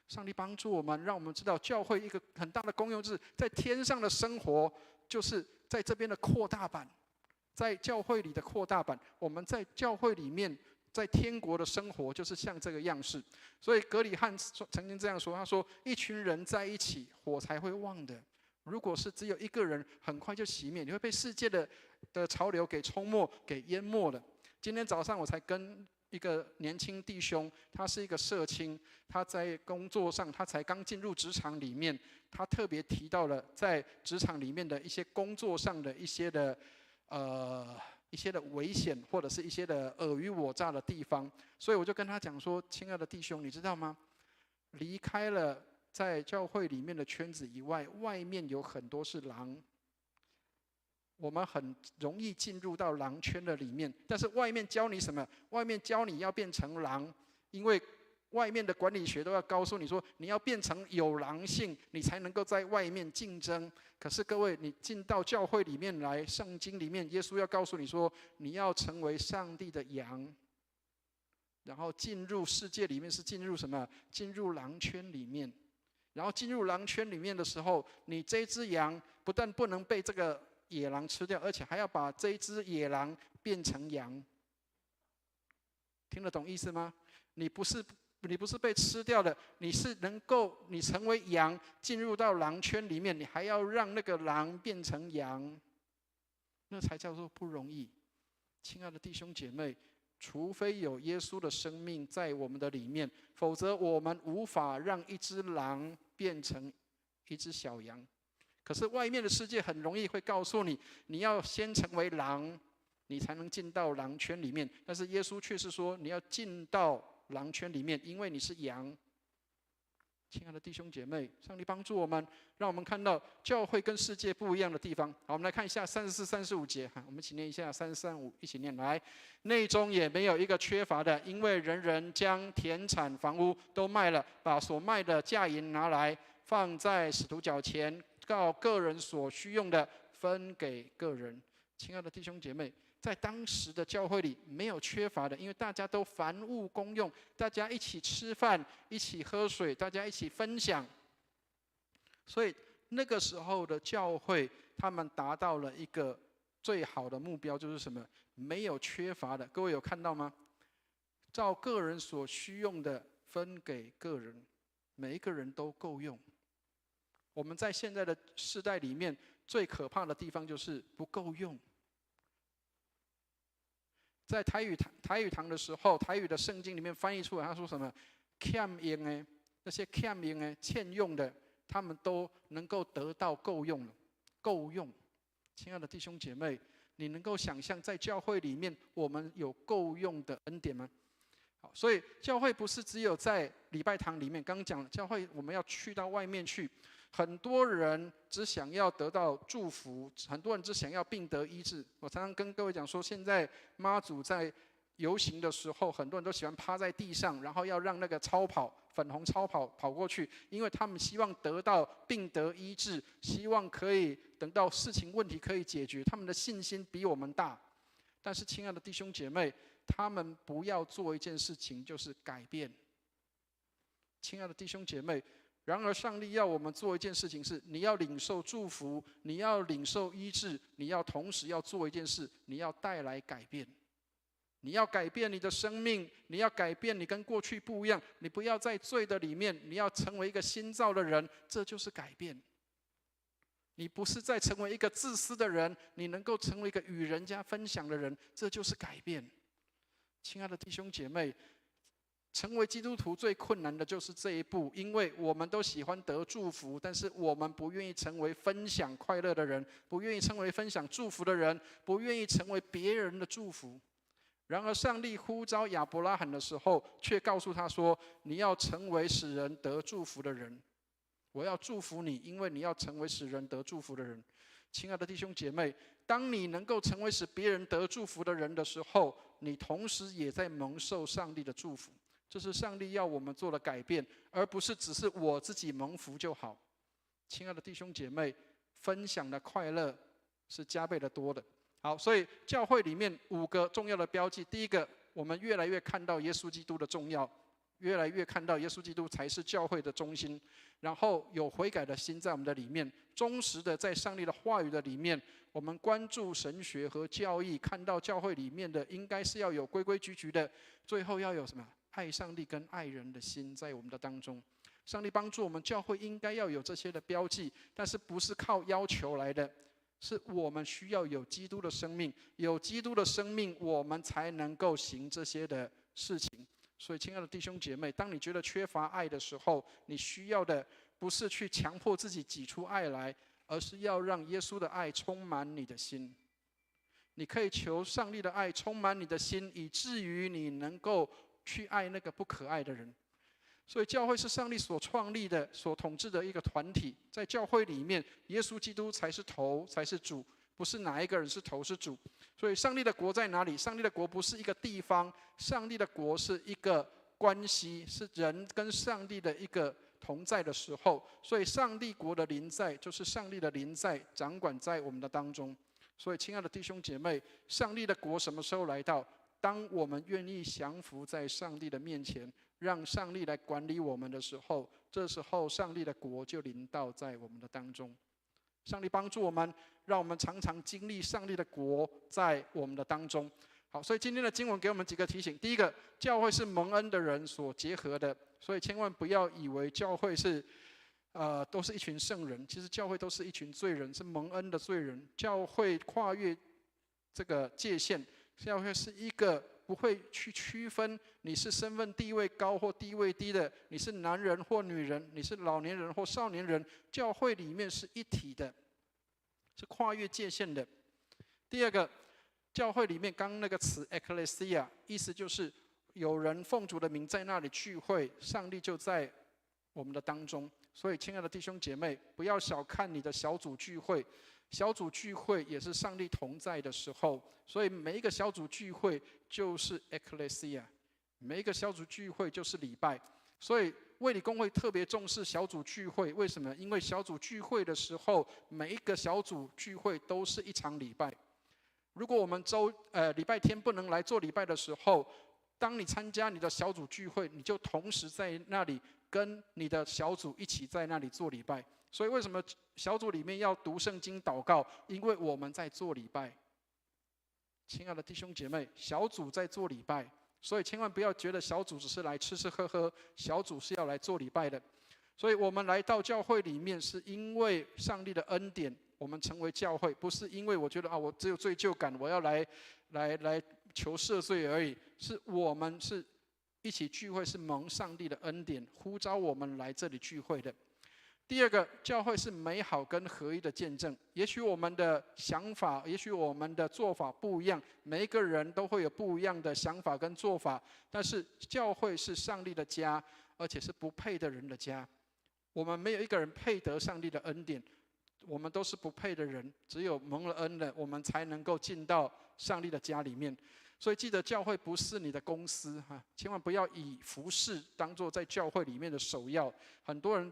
上帝帮助我们，让我们知道教会一个很大的功用，就是在天上的生活，就是在这边的扩大版。在教会里的扩大版，我们在教会里面，在天国的生活就是像这个样式。所以格里汉曾经这样说，他说：“一群人在一起，火才会旺的。如果是只有一个人，很快就熄灭，你会被世界的潮流给冲没、给淹没了。今天早上我才跟一个年轻弟兄，他是一个社青，他在工作上，他才刚进入职场里面，他特别提到了在职场里面的一些工作上的一些的危险，或者是一些的尔虞我诈的地方。所以我就跟他讲说，亲爱的弟兄，你知道吗？离开了在教会里面的圈子以外，外面有很多是狼。我们很容易进入到狼圈的里面，但是外面教你什么？外面教你要变成狼，因为外面的管理学都要告诉你说，你要变成有狼性，你才能够在外面竞争。可是各位，你进到教会里面来，圣经里面耶稣要告诉你说，你要成为上帝的羊，然后进入世界里面是进入什么？进入狼圈里面。然后进入狼圈里面的时候，你这只羊不但不能被这个野狼吃掉，而且还要把这一只野狼变成羊。听得懂意思吗？你不是被吃掉的，你是你成为羊，进入到狼圈里面，你还要让那个狼变成羊，那才叫做不容易。亲爱的弟兄姐妹，除非有耶稣的生命在我们的里面，否则我们无法让一只狼变成一只小羊。可是外面的世界很容易会告诉你，你要先成为狼，你才能进到狼圈里面。但是耶稣却是说，你要进到狼圈里面，因为你是羊。亲爱的弟兄姐妹，上帝帮助我们，让我们看到教会跟世界不一样的地方。好，我们来看一下34、35节，我们一起念一下3、3、5，一起念来。内中也没有一个缺乏的，因为人人将田产房屋都卖了，把所卖的价银拿来，放在使徒脚前，照个人所需用的分给个人。亲爱的弟兄姐妹，在当时的教会里没有缺乏的，因为大家都凡物公用，大家一起吃饭，一起喝水，大家一起分享。所以那个时候的教会，他们达到了一个最好的目标，就是什么？没有缺乏的。各位有看到吗？照个人所需用的分给个人，每一个人都够用。我们在现在的世代里面，最可怕的地方就是不够用。在台语堂的时候，台语的圣经里面翻译出来，他说什么？欠用的那些欠用的、欠用的，他们都能够得到够用了，够用。亲爱的弟兄姐妹，你能够想象在教会里面，我们有够用的恩典吗？好，所以教会不是只有在礼拜堂里面。刚刚讲教会，我们要去到外面去。很多人只想要得到祝福，很多人只想要病得医治。我常常跟各位讲说，现在妈祖在游行的时候，很多人都喜欢趴在地上，然后要让那个粉红超跑跑过去，因为他们希望得到病得医治，希望可以等到事情问题可以解决，他们的信心比我们大。但是亲爱的弟兄姐妹，他们不要做一件事情，就是改变。亲爱的弟兄姐妹，然而上帝要我们做一件事情，是你要领受祝福，你要领受医治，你要同时要做一件事，你要带来改变。你要改变你的生命，你要改变你跟过去不一样，你不要在罪的里面，你要成为一个新造的人，这就是改变。你不是在成为一个自私的人，你能够成为一个与人家分享的人，这就是改变。亲爱的弟兄姐妹，成为基督徒最困难的就是这一步，因为我们都喜欢得祝福，但是我们不愿意成为分享快乐的人，不愿意成为分享祝福的人，不愿意成为别人的祝福。然而上帝呼召亚伯拉罕的时候，却告诉他说，你要成为使人得祝福的人。我要祝福你，因为你要成为使人得祝福的人。亲爱的弟兄姐妹，当你能够成为使别人得祝福的人的时候，你同时也在蒙受上帝的祝福。这是上帝要我们做的改变，而不是只是我自己蒙福就好。亲爱的弟兄姐妹，分享的快乐是加倍的多的。好，所以教会里面5个重要的标记。第一个，我们越来越看到耶稣基督的重要，越来越看到耶稣基督才是教会的中心。然后有悔改的心在我们的里面，忠实的在上帝的话语的里面，我们关注神学和教义，看到教会里面的应该是要有规规矩矩的，最后要有什么？爱上帝跟爱人的心在我们的当中。上帝帮助我们，教会应该要有这些的标记，但是不是靠要求来的，是我们需要有基督的生命，有基督的生命，我们才能够行这些的事情。所以，亲爱的弟兄姐妹，当你觉得缺乏爱的时候，你需要的不是去强迫自己挤出爱来，而是要让耶稣的爱充满你的心。你可以求上帝的爱充满你的心，以至于你能够去爱那个不可爱的人。所以教会是上帝所创立的、所统治的一个团体，在教会里面，耶稣基督才是头，才是主，不是哪一个人是头是主。所以上帝的国在哪里？上帝的国不是一个地方，上帝的国是一个关系，是人跟上帝的一个同在的时候。所以上帝国的临在，就是上帝的临在掌管在我们的当中。所以亲爱的弟兄姐妹，上帝的国什么时候来到？当我们愿意降服在上帝的面前，让上帝来管理我们的时候，这时候上帝的国就临到在我们的当中。上帝帮助我们，让我们常常经历上帝的国在我们的当中。好，所以今天的经文给我们几个提醒。第一个，教会是蒙恩的人所结合的，所以千万不要以为教会是都是一群圣人，其实教会都是一群罪人，是蒙恩的罪人。教会跨越这个界限，教会是一个不会去区分你是身份地位高或地位低的，你是男人或女人，你是老年人或少年人，教会里面是一体的，是跨越界限的。第二个，教会里面刚刚那个词 ecclesia， 意思就是有人奉主的名在那里聚会，上帝就在我们的当中。所以亲爱的弟兄姐妹，不要小看你的小组聚会，小组聚会也是上帝同在的时候。所以每一个小组聚会就是 ecclesia， 每一个小组聚会就是礼拜。所以卫理公会特别重视小组聚会，为什么？因为小组聚会的时候，每一个小组聚会都是一场礼拜。如果我们礼拜天不能来做礼拜的时候，当你参加你的小组聚会，你就同时在那里跟你的小组一起在那里做礼拜。所以为什么小组里面要读圣经祷告？因为我们在做礼拜。亲爱的弟兄姐妹，小组在做礼拜，所以千万不要觉得小组只是来吃吃喝喝，小组是要来做礼拜的。所以我们来到教会里面，是因为上帝的恩典，我们成为教会，不是因为我觉得我只有罪疚感，我要来求赦罪而已。是我们是一起聚会，是蒙上帝的恩典呼召我们来这里聚会的。第二个，教会是美好跟合一的见证。也许我们的想法，也许我们的做法不一样，每一个人都会有不一样的想法跟做法，但是教会是上帝的家，而且是不配的人的家。我们没有一个人配得上帝的恩典，我们都是不配的人，只有蒙了恩的，我们才能够进到上帝的家里面。所以记得，教会不是你的公司哈，千万不要以服事当作在教会里面的首要。很多人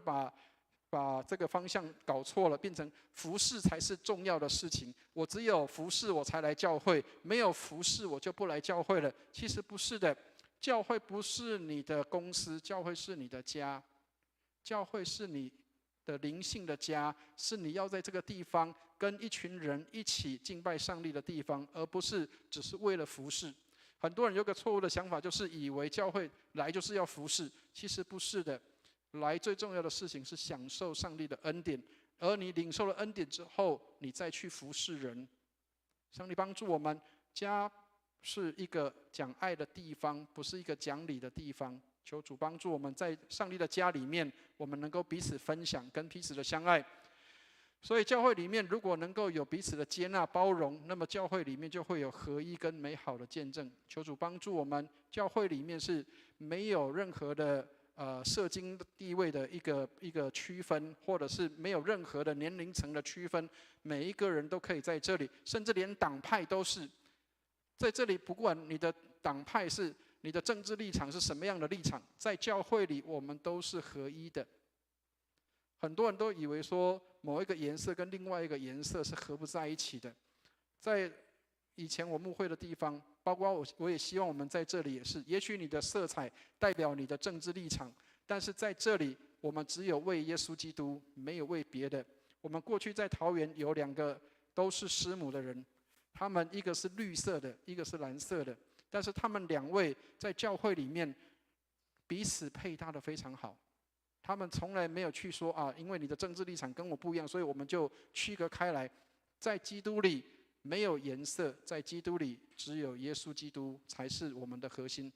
把这个方向搞错了，变成服事才是重要的事情。我只有服事我才来教会，没有服事我就不来教会了。其实不是的，教会不是你的公司，教会是你的家，教会是你的灵性的家，是你要在这个地方跟一群人一起敬拜上帝的地方，而不是只是为了服事。很多人有个错误的想法，就是以为教会来就是要服事，其实不是的。来最重要的事情是享受上帝的恩典，而你领受了恩典之后，你再去服侍人。上帝帮助我们，家是一个讲爱的地方，不是一个讲理的地方。求主帮助我们在上帝的家里面，我们能够彼此分享，跟彼此的相爱。所以教会里面如果能够有彼此的接纳包容，那么教会里面就会有合一跟美好的见证。求主帮助我们，教会里面是没有任何的社经地位的一个区分，或者是没有任何的年龄层的区分，每一个人都可以在这里，甚至连党派都是在这里。不管你的党派是你的政治立场是什么样的立场，在教会里我们都是合一的。很多人都以为说某一个颜色跟另外一个颜色是合不在一起的。在以前我牧会的地方，包括我也希望我们在这里也是。也许你的色彩代表你的政治立场，但是在这里我们只有为耶稣基督，没有为别的。我们过去在桃园有2个都是师母的人，他们一个是绿色的，一个是蓝色的，但是他们2位在教会里面彼此配搭的非常好。他们从来没有去说啊，因为你的政治立场跟我不一样，所以我们就区隔开来。在基督里没有颜色，在基督里只有耶稣基督才是我们的核心。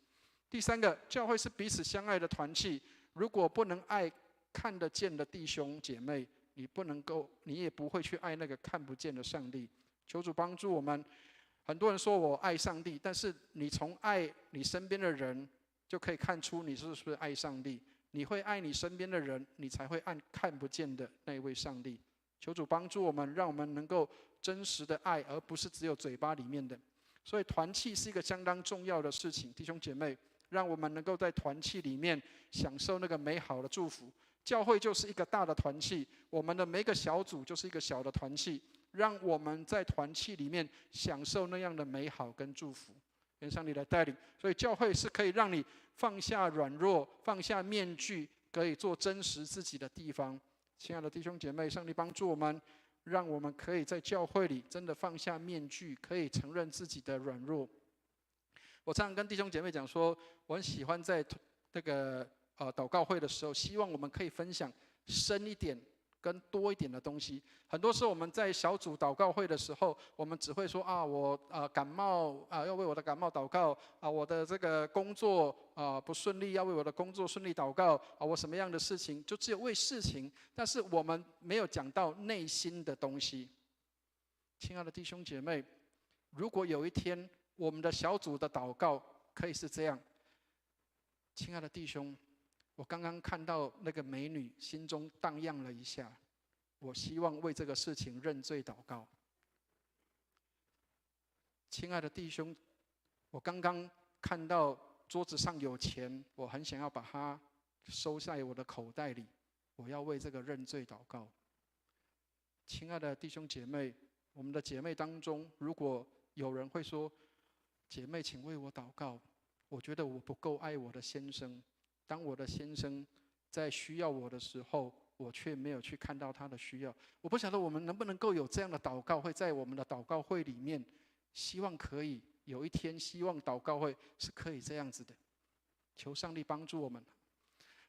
第三个，教会是彼此相爱的团契。如果不能爱看得见的弟兄姐妹，你也不会去爱那个看不见的上帝。求主帮助我们。很多人说我爱上帝，但是你从爱你身边的人，就可以看出你是不是爱上帝。你会爱你身边的人，你才会爱看不见的那一位上帝。求主帮助我们，让我们能够真实的爱，而不是只有嘴巴里面的。所以团契是一个相当重要的事情，弟兄姐妹，让我们能够在团契里面享受那个美好的祝福。教会就是一个大的团契，我们的每个小组就是一个小的团契，让我们在团契里面享受那样的美好跟祝福。愿上帝来带领。所以教会是可以让你放下软弱，放下面具，可以做真实自己的地方。亲爱的弟兄姐妹，上帝帮助我们，让我们可以在教会里真的放下面具，可以承认自己的软弱。我常常跟弟兄姐妹讲说，我很喜欢在那个祷告会的时候，希望我们可以分享深一点跟多一点的东西。很多时候我们在小组祷告会的时候，我们只会说啊，我感冒要为我的感冒祷告啊，我的这个工作不顺利，要为我的工作顺利祷告啊，我什么样的事情，就只有为事情，但是我们没有讲到内心的东西。亲爱的弟兄姐妹，如果有一天我们的小组的祷告可以是这样，亲爱的弟兄，我刚刚看到那个美女，心中荡漾了一下。我希望为这个事情认罪祷告。亲爱的弟兄，我刚刚看到桌子上有钱，我很想要把它收在我的口袋里。我要为这个认罪祷告。亲爱的弟兄姐妹，我们的姐妹当中，如果有人会说：“姐妹，请为我祷告。”我觉得我不够爱我的先生。当我的先生在需要我的时候，我却没有去看到他的需要。我不晓得我们能不能够有这样的祷告会在我们的祷告会里面。希望可以有一天，希望祷告会是可以这样子的。求上帝帮助我们。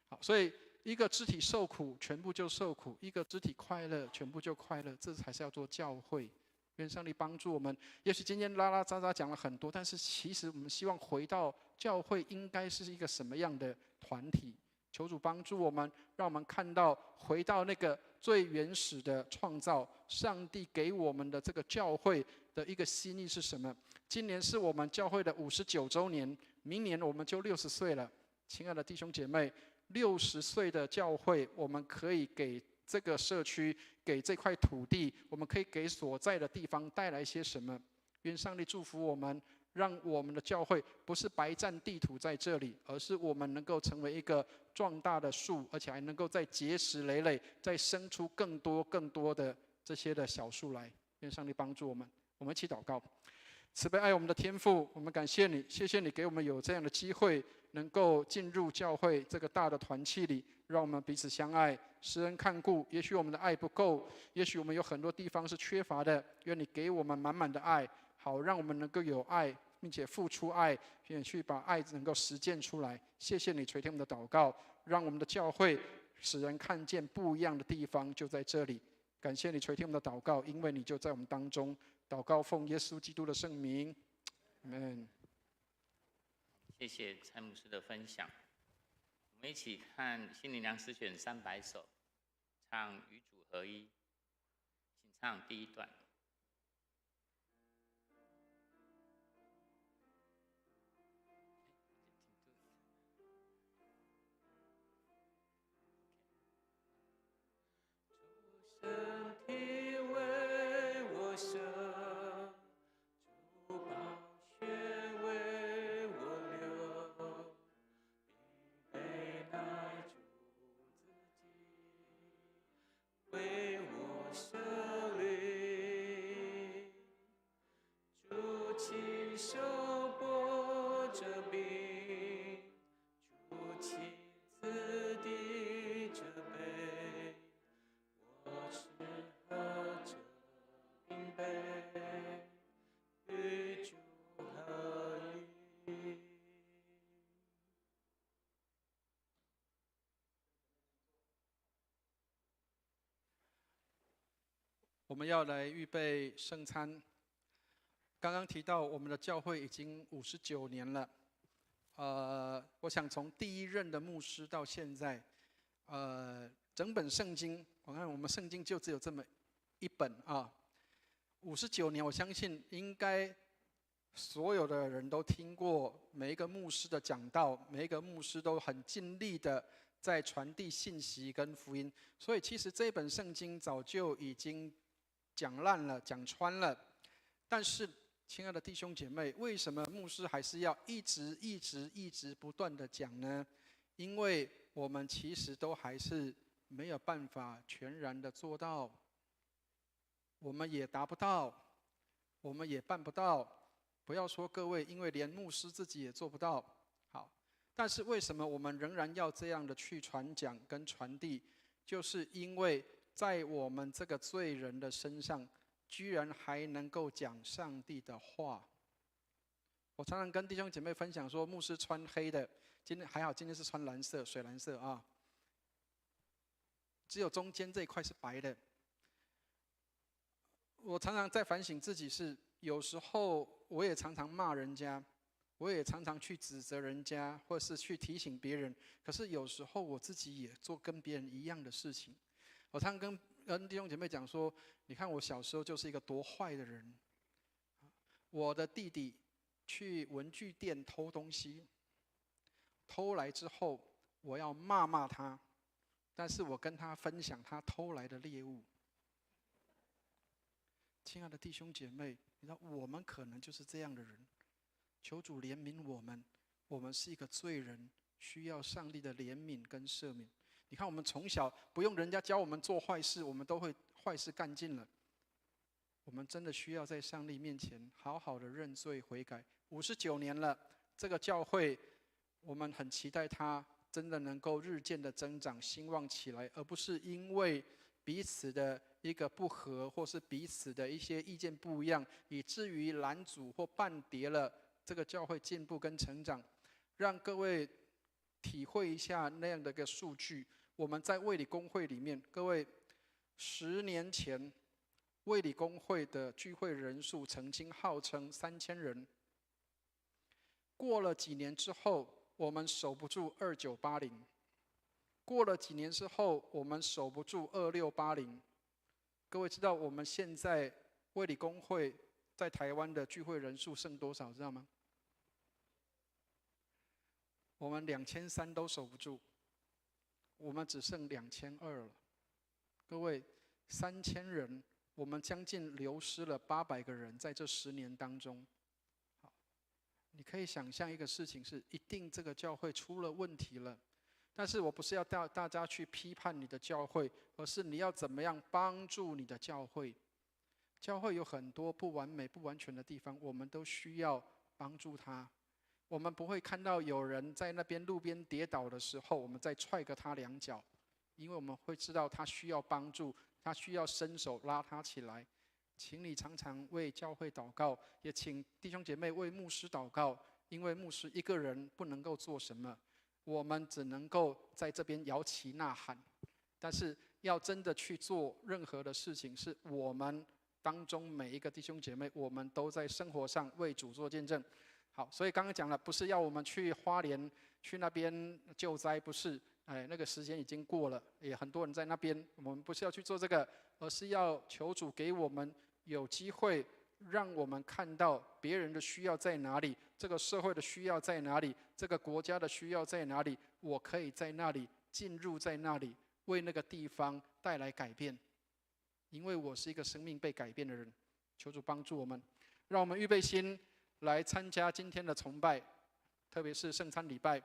好，所以一个肢体受苦，全部就受苦；一个肢体快乐，全部就快乐。这才是要做教会。愿上帝帮助我们。也许今天拉拉杂杂讲了很多，但是其实我们希望回到教会应该是一个什么样的团体。求主帮助我们，让我们看到回到那个最原始的创造，上帝给我们的这个教会的一个心意是什么。今年是我们教会的59周年，明年我们就60岁了。亲爱的弟兄姐妹，60岁的教会，我们可以给这个社区，给这块土地，我们可以给所在的地方带来些什么？愿上帝祝福我们，让我们的教会不是白占地土在这里，而是我们能够成为一个壮大的树，而且还能够再结实累累，再生出更多更多的这些的小树来。愿上帝帮助我们。我们一起祷告。慈悲爱我们的天父，我们感谢你，谢谢你给我们有这样的机会，能够进入教会这个大的团契里，让我们彼此相爱，施恩看顾。也许我们的爱不够，也许我们有很多地方是缺乏的，愿你给我们满满的爱，好让我们能够有爱，并且付出爱，并且去把爱能够实践出来。谢谢你垂听我们的祷告，让我们的教会使人看见不一样的地方就在这里。感谢你垂听我们的祷告，因为你就在我们当中。祷告奉耶稣基督的圣名，阿们。谢谢蔡牧师的分享。我们一起看新灵粮诗选300首，唱与主合一，请唱第一段。为我设立我们要来预备圣餐。刚刚提到我们的教会已经59年了，我想从第一任的牧师到现在，整本圣经，我看我们圣经就只有这么一本啊。59年，我相信应该所有的人都听过每一个牧师的讲道，每一个牧师都很尽力的在传递信息跟福音，所以其实这本圣经早就已经讲烂了、讲穿了。但是，亲爱的弟兄姐妹，为什么牧师还是要一直不断的讲呢？因为我们其实都还是没有办法全然的做到，我们也达不到，我们也办不到。不要说各位，因为连牧师自己也做不到。好，但是为什么我们仍然要这样的去传讲跟传递？就是因为在我们这个罪人的身上，居然还能够讲上帝的话。我常常跟弟兄姐妹分享说，牧师穿黑的，今天还好，今天是穿蓝色、水蓝色啊，只有中间这一块是白的。我常常在反省自己是，有时候我也常常骂人家，我也常常去指责人家，或是去提醒别人。可是有时候我自己也做跟别人一样的事情。我常常跟弟兄姐妹讲说，你看我小时候就是一个多坏的人。我的弟弟去文具店偷东西，偷来之后，我要骂他，但是我跟他分享他偷来的猎物。亲爱的弟兄姐妹，你知道我们可能就是这样的人，求主怜悯我们。我们是一个罪人，需要上帝的怜悯跟赦免。你看，我们从小不用人家教我们做坏事，我们都会坏事干尽了。我们真的需要在上帝面前好好的认罪悔改。59年了，这个教会，我们很期待它真的能够日渐的增长兴旺起来，而不是因为彼此的一个不合，或是彼此的一些意见不一样，以至于拦阻或绊跌了这个教会进步跟成长。让各位体会一下那样的一个数据。我们在卫理公会里面，各位10年前卫理公会的聚会人数曾经号称3000人，过了几年之后，我们守不住2980，过了几年之后，我们守不住2680。各位知道我们现在卫理公会在台湾的聚会人数剩多少？知道吗？我们2300都守不住，我们只剩2200了。各位，3000人，我们将近流失了800个人，在这10年当中。好，你可以想象一个事情是，一定这个教会出了问题了。但是我不是要大家去批判你的教会，而是你要怎么样帮助你的教会。教会有很多不完美、不完全的地方，我们都需要帮助他。我们不会看到有人在那边路边跌倒的时候，我们再踹个他2脚，因为我们会知道他需要帮助，他需要伸手拉他起来。请你常常为教会祷告，也请弟兄姐妹为牧师祷告，因为牧师一个人不能够做什么，我们只能够在这边摇旗呐喊。但是要真的去做任何的事情，是我们当中每一个弟兄姐妹，我们都在生活上为主做见证。好，所以刚刚讲了，不是要我们去花莲去那边救灾，不是，那个时间已经过了，也很多人在那边。我们不是要去做这个，而是要求主给我们有机会，让我们看到别人的需要在哪里，这个社会的需要在哪里，这个国家的需要在哪里，我可以在那里进入，在那里为那个地方带来改变。因为我是一个生命被改变的人，求主帮助我们，让我们预备心来参加今天的崇拜，特别是圣餐礼拜。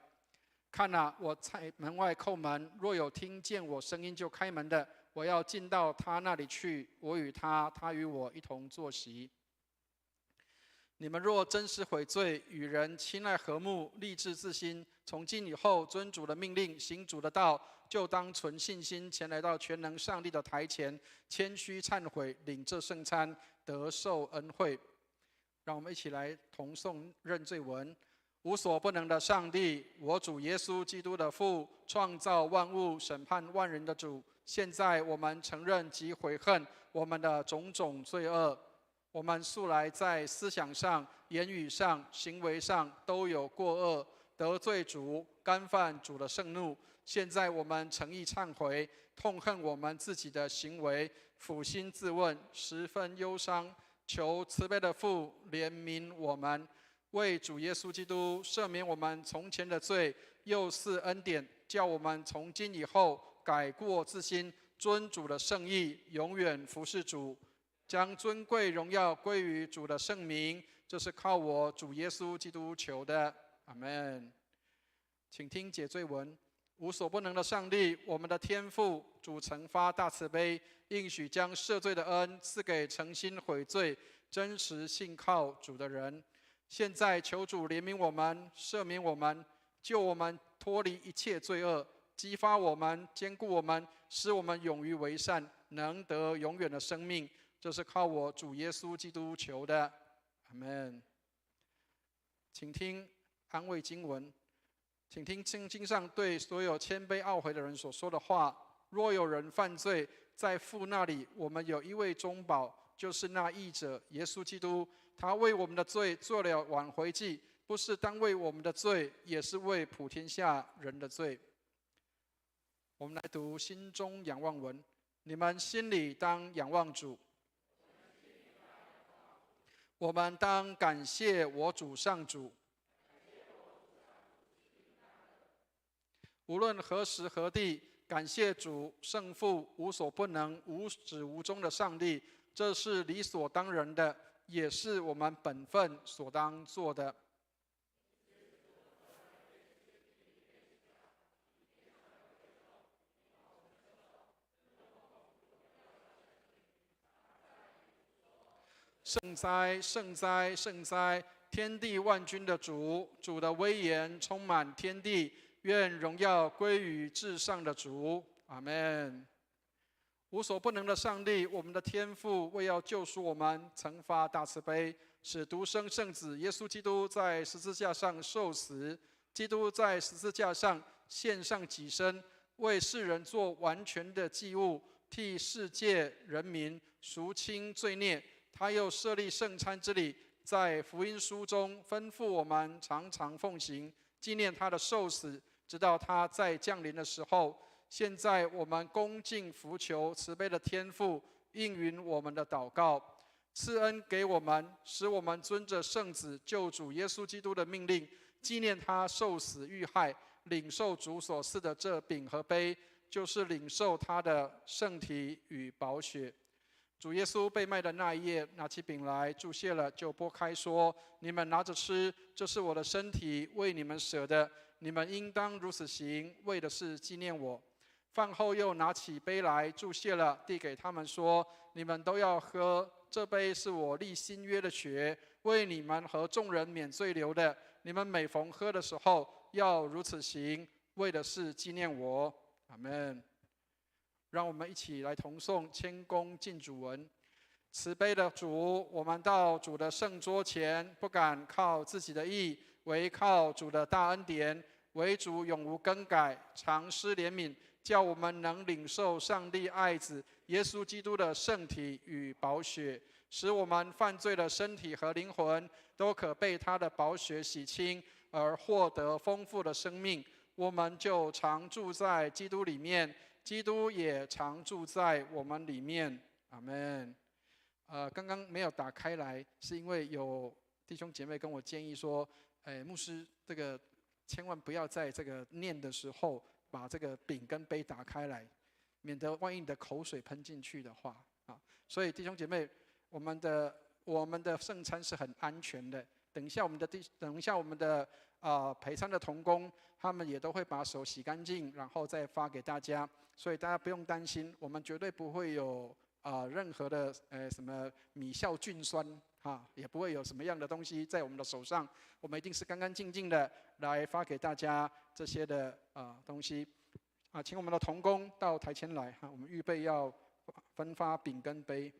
看啊，我在门外叩门，若有听见我声音就开门的，我要进到他那里去，我与他，他与我一同坐席。你们若真实悔罪，与人亲爱和睦，立志自新，从今以后遵主的命令，行主的道，就当存信心前来到全能上帝的台前，谦虚忏悔，领这圣餐，得受恩惠。让我们一起来同诵认罪文。无所不能的上帝，我主耶稣基督的父，创造万物、审判万人的主，现在我们承认及悔恨我们的种种罪恶。我们素来在思想上、言语上、行为上都有过恶，得罪主，干犯主的盛怒。现在我们诚意忏悔，痛恨我们自己的行为，俯心自问，十分忧伤。求慈悲的父怜悯我们，为主耶稣基督赦免我们从前的罪，又赐恩典，叫我们从今以后改过自新，尊主的圣意，永远服侍主，将尊贵荣耀归于主的圣名。这是靠我主耶稣基督求的，阿们。请听解罪文。无所不能的上帝，我们的天父，主曾发大慈悲，应许将赦罪的恩赐给诚心悔罪、真实信靠主的人。现在求主怜悯我们，赦免我们，救我们脱离一切罪恶，激发我们，坚固我们，使我们勇于为善，能得永远的生命。这是靠我主耶稣基督求的，阿们。请听安慰经文。请听圣经上对所有谦卑懊悔的人所说的话：若有人犯罪，在父那里，我们有一位中保，就是那义者耶稣基督。他为我们的罪做了挽回祭，不是单为我们的罪，也是为普天下人的罪。我们来读心中仰望文。你们心里当仰望主。我们当感谢我主上主。无论何时何地，感谢主圣父无所不能、无始无终的上帝，这是理所当然的，也是我们本分所当做的。圣哉，圣哉，圣哉！天地万军的主，主的威严充满天地。愿荣耀归于至上的主，阿们。无所不能的上帝，我们的天父，为要救赎我们，曾发大慈悲，使独生圣子耶稣基督在十字架上受死。基督在十字架上献上己身，为世人做完全的祭物，替世界人民赎清罪孽。他又设立圣餐之礼，在福音书中吩咐我们常常奉行，纪念他的受死，直到他再降临的时候。现在我们恭敬伏求慈悲的天父，应允我们的祷告，赐恩给我们，使我们遵着圣子救主耶稣基督的命令，纪念他受死遇害，领受主所赐的这饼和杯，就是领受他的圣体与宝血。主耶稣被卖的那一夜，拿起饼来，祝谢了，就拨开说：“你们拿着吃，这是我的身体，为你们舍的。你们应当如此行，为的是纪念我。”饭后又拿起杯来，祝谢了，递给他们说：“你们都要喝，这杯是我立新约的血，为你们和众人免罪流的。你们每逢喝的时候，要如此行，为的是纪念我。”阿们。让我们一起来同诵谦恭敬主文。慈悲的主，我们到主的圣桌前，不敢靠自己的义，唯靠主的大恩典。唯主永无更改，常施怜悯，叫我们能领受上帝爱子耶稣基督的圣体与宝血，使我们犯罪的身体和灵魂都可被他的宝血洗清，而获得丰富的生命。我们就常住在基督里面，基督也常住在我们里面。阿们。刚刚没有打开来，是因为有弟兄姐妹跟我建议说，牧师，这个千万不要在这个念的时候把这个饼跟杯打开来，免得万一你的口水喷进去的话啊。所以弟兄姐妹，我们的圣餐是很安全的。等一下我们的陪餐的同工，他们也都会把手洗干净，然后再发给大家。所以大家不用担心，我们绝对不会有任何的什么米酵菌酸也不会有什么样的东西在我们的手上。我们一定是干干净净的来发给大家这些的东西请我们的同工到台前来我们预备要分发饼跟杯。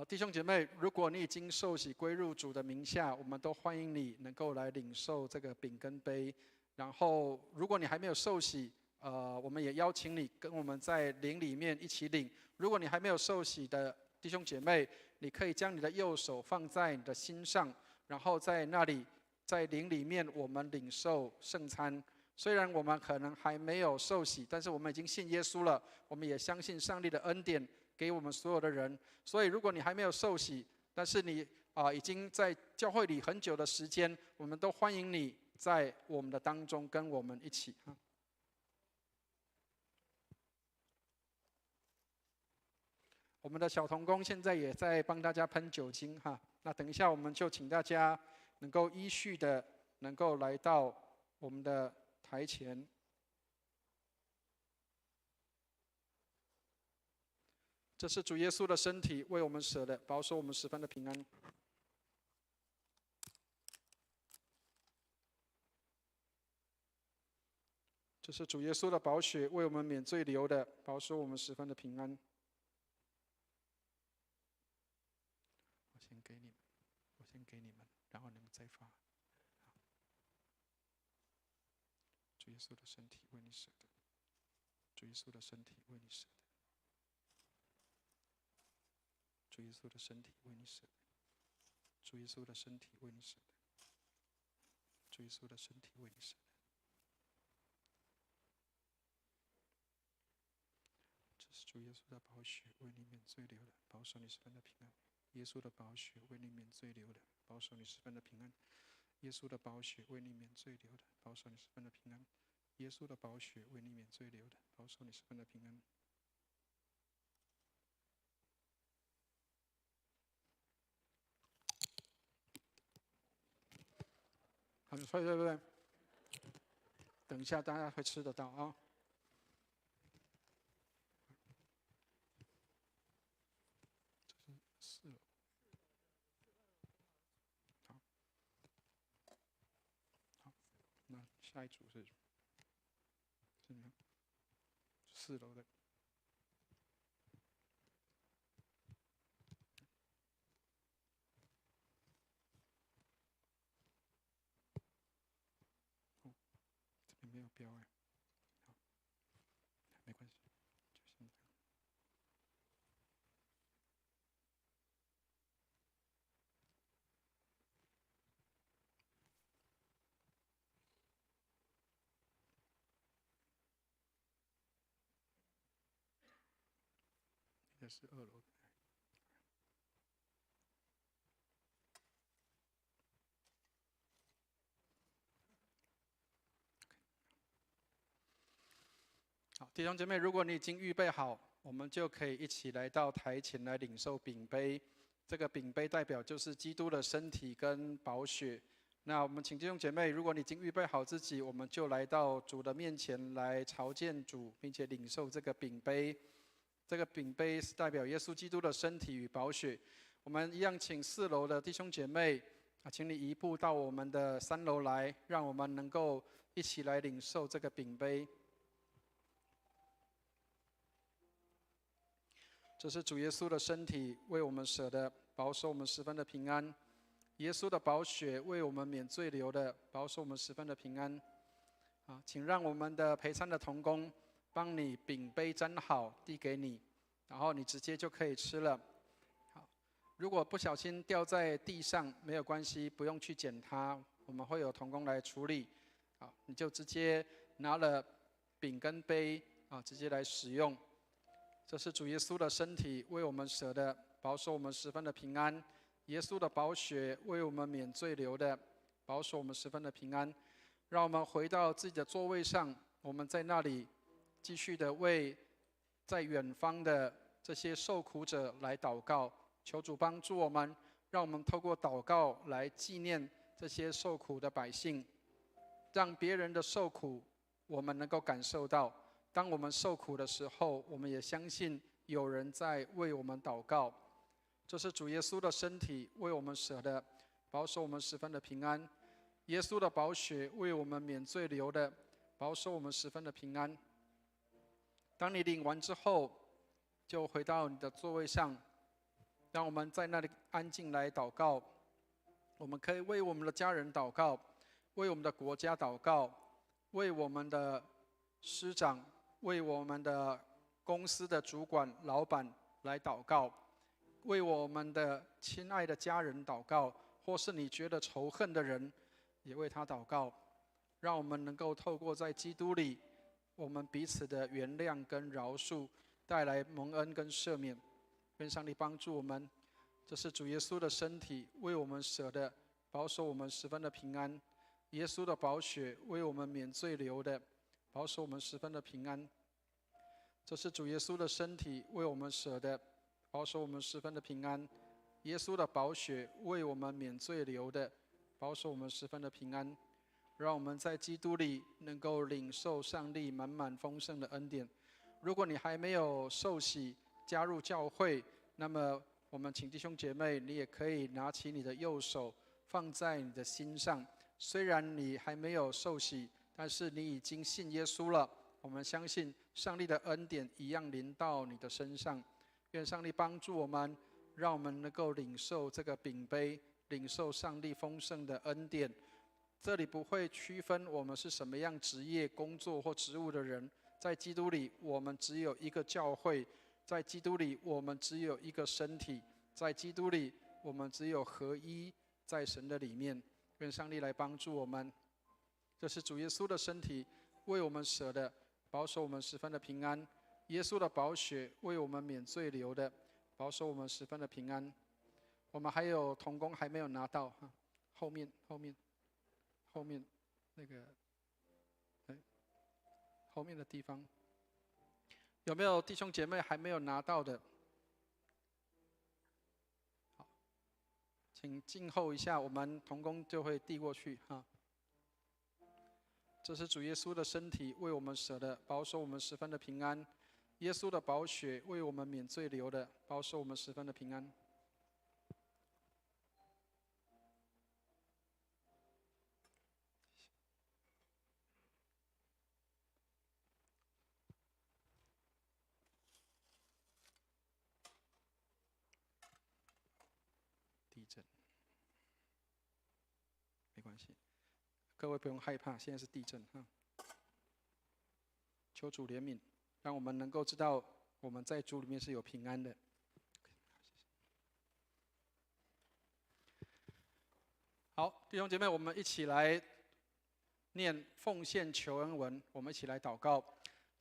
弟兄姐妹，如果你已经受洗归入主的名下，我们都欢迎你能够来领受这个饼跟杯。然后，如果你还没有受洗，我们也邀请你跟我们在灵里面一起领。如果你还没有受洗的弟兄姐妹，你可以将你的右手放在你的心上，然后在那里，在灵里面我们领受圣餐。虽然我们可能还没有受洗，但是我们已经信耶稣了。我们也相信上帝的恩典给我们所有的人。所以，如果你还没有受洗，但是你已经在教会里很久的时间，我们都欢迎你在我们的当中跟我们一起啊。我们的小童工现在也在帮大家喷酒精哈。那等一下我们就请大家能够依序的能够来到我们的台前。这是主耶稣的身体，为我们舍的，保守我们十分的平安。这是主耶稣的宝血，为我们免罪流的，保守我们十分的平安。我先给你们，然后你们再发。主耶稣的身体为你舍的，主耶稣的身体为你舍的，主耶稣的身体为你舍的，主耶稣的身体为你舍的，主耶稣的身体为你舍的。这是主耶稣的宝血，为你免罪流的，保守你十分的平安。耶稣的宝血为你免罪流的，保守你十分的平安。耶稣的宝血为你免罪流的，保守你十分的平安。耶稣的宝血为你免罪流的，保守你十分的平安。很快，对不对？等一下大家会吃得到啊。这是4楼。好，那下一组是4楼的。这边没有标哎。好，没关系，就先这样。这是2楼的。好，弟兄姐妹，如果你已经预备好，我们就可以一起来到台前来领受饼杯。这个饼杯代表就是基督的身体跟宝血。那我们请弟兄姐妹，如果你已经预备好自己，我们就来到主的面前来朝见主，并且领受这个饼杯。这个饼杯是代表耶稣基督的身体与宝血。我们一样请4楼的弟兄姐妹请你移步到我们的3楼来，让我们能够一起来领受这个饼杯。这是主耶稣的身体，为我们舍的，保守我们十分的平安。耶稣的宝血为我们免罪流的，保守我们十分的平安。请让我们的陪餐的同工帮你饼杯沾好，递给你，然后你直接就可以吃了。好，如果不小心掉在地上，没有关系，不用去捡它，我们会有同工来处理。好，你就直接拿了饼跟杯直接来使用。这是主耶稣的身体，为我们舍的，保守我们十分的平安。耶稣的宝血为我们免罪流的，保守我们十分的平安。让我们回到自己的座位上，我们在那里继续的为在远方的这些受苦者来祷告，求主帮助我们，让我们透过祷告来纪念这些受苦的百姓，让别人的受苦我们能够感受到。当我们受苦的时候，我们也相信有人在为我们祷告。这是主耶稣的身体，为我们舍的，保守我们十分的平安。耶稣的宝血为我们免罪流的，保守我们十分的平安。当你领完之后，就回到你的座位上，让我们在那里安静来祷告。我们可以为我们的家人祷告，为我们的国家祷告，为我们的师长，为我们的公司的主管、老板来祷告，为我们的亲爱的家人祷告，或是你觉得仇恨的人，也为他祷告。让我们能够透过在基督里，我们彼此的原谅跟饶恕，带来蒙恩跟赦免。愿上帝帮助我们。这是主耶稣的身体，为我们舍的，保守我们十分的平安。耶稣的宝血为我们免罪流的，保守我们十分的平安。这是主耶稣的身体，为我们舍的，保守我们十分的平安。耶稣的宝血为我们免罪流的，保守我们十分的平安。让我们在基督里能够领受上帝满满丰盛的恩典。如果你还没有受洗加入教会，那么我们请弟兄姐妹，你也可以拿起你的右手放在你的心上。虽然你还没有受洗，但是你已经信耶稣了。我们相信上帝的恩典一样临到你的身上。愿上帝帮助我们，让我们能够领受这个饼杯，领受上帝丰盛的恩典。这里不会区分我们是什么样职业、工作或职务的人。在基督里，我们只有一个教会；在基督里，我们只有一个身体；在基督里，我们只有合一，在神的里面。愿上帝来帮助我们。这是主耶稣的身体，为我们舍的，保守我们十分的平安。耶稣的宝血为我们免罪流的，保守我们十分的平安。我们还有同工还没有拿到，后面那个，后面的地方，有没有弟兄姐妹还没有拿到的？好，请静候一下，我们同工就会递过去哈。这是主耶稣的身体，为我们舍的，保守我们十分的平安。耶稣的宝血为我们免罪流的，保守我们十分的平安。地震，没关系，各位不用害怕，现在是地震哈。求主怜悯，让我们能够知道我们在主里面是有平安的。好，弟兄姐妹，我们一起来念奉献求恩文，我们一起来祷告。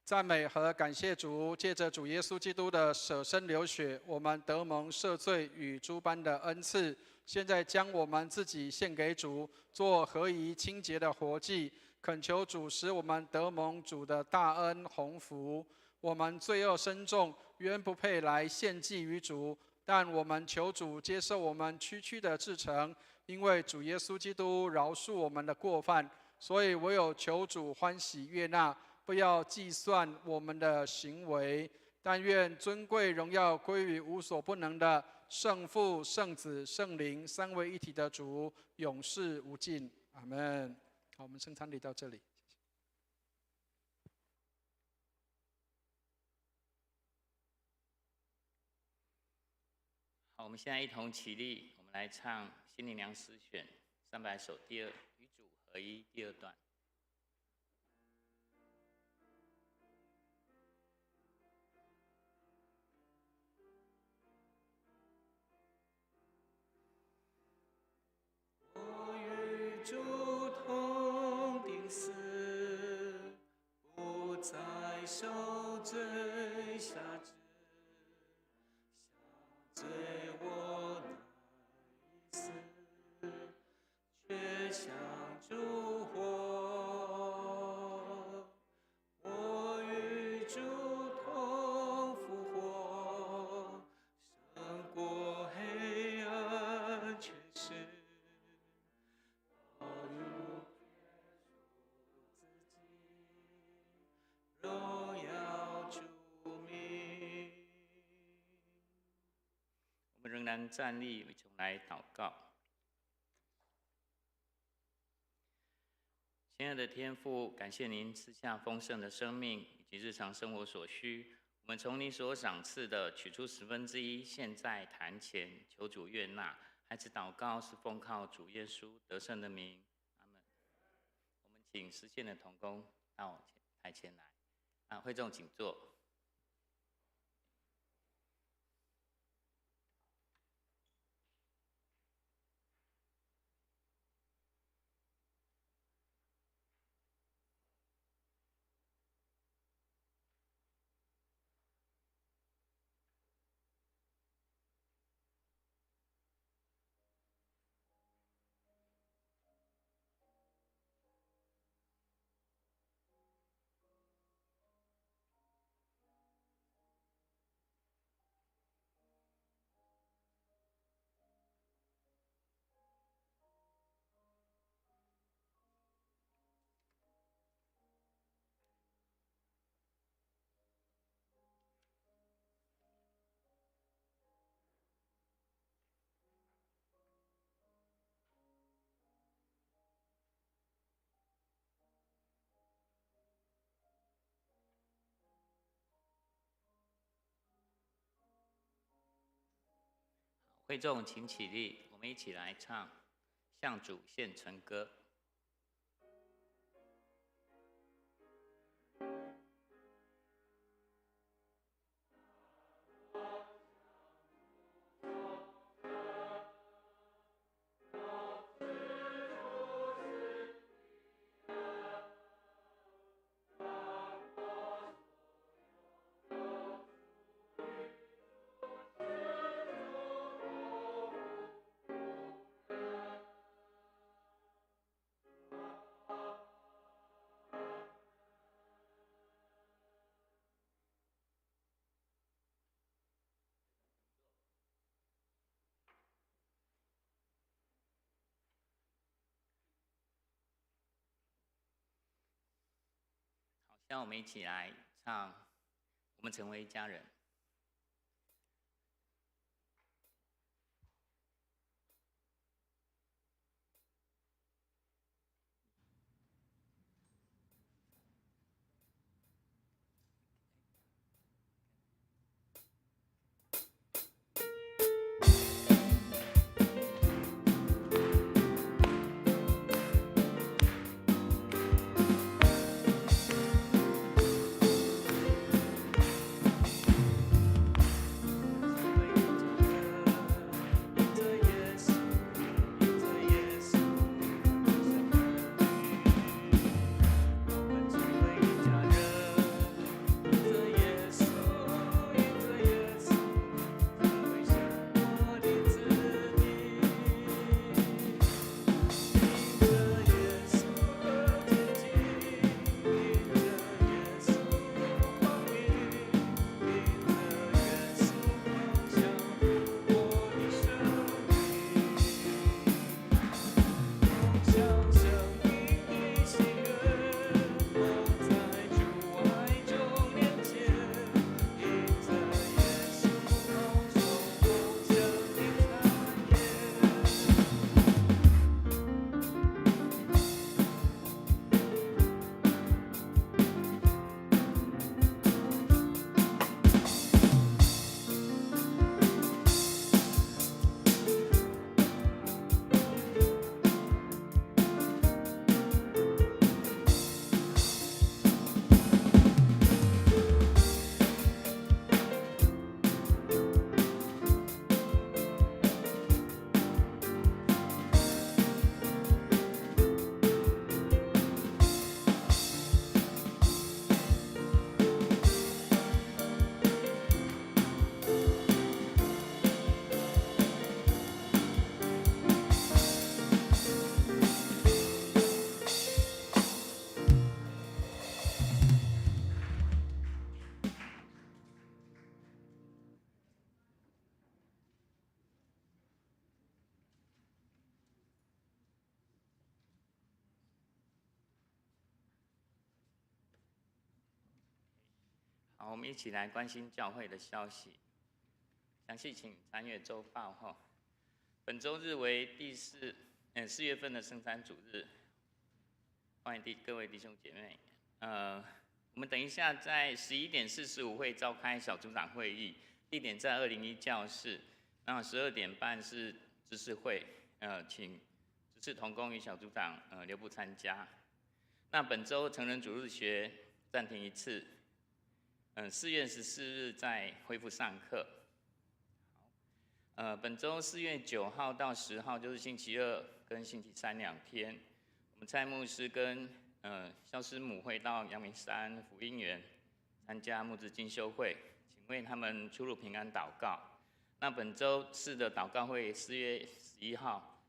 赞美和感谢主，借着主耶稣基督的舍身流血，我们得蒙赦罪与诸般的恩赐。现在将我们自己献给主，做合宜清洁的活祭，恳求主使我们得蒙主的大恩鸿福。我们罪恶深重，原不配来献祭于主，但我们求主接受我们区区的至诚，因为主耶稣基督饶恕我们的过犯，所以唯有求主欢喜悦纳，不要计算我们的行为。但愿尊贵荣耀归于无所不能的圣父、圣子、圣灵三位一体的主，永世无尽。阿们。好，我们圣餐礼到这里。好，我们现在一同起立，我们来唱《新灵粮诗选》300首第2，与主合一第2段。我与主同定死，不再受罪辖制，下罪我乃死，却向主活。我与主同复活，胜过黑暗权势。荣耀主名。我们仍然站立，一同来祷告。亲爱的天父，感谢您赐下丰盛的生命以及日常生活所需。我我们从你所赏赐的取出1/10，现在坛前，求主悦纳。孩子祷告是奉靠主耶稣得胜的名，阿门。我们请实践的同工到台前来，会众请坐。会众请起立，我们一起来唱《向主献陈歌》。让我们一起来唱《我们成为一家人》。好，我们一起来关心教会的消息。详细请参阅周报哈。本周日为4月份的圣餐主日，欢迎各位弟兄姐妹。我们等一下在11:45会召开小组长会议，地点在201教室。那12点半是知识会，请知识同工与小组长留步参加。那本周成人主日学暂停一次，4月14日再恢复上课。本周4月9号到10号就是星期二跟星期三2天，我们蔡牧师跟肖师母会到阳明山福音园参加牧职进修会，请为他们出入平安祷告。那本周四的祷告会4月11号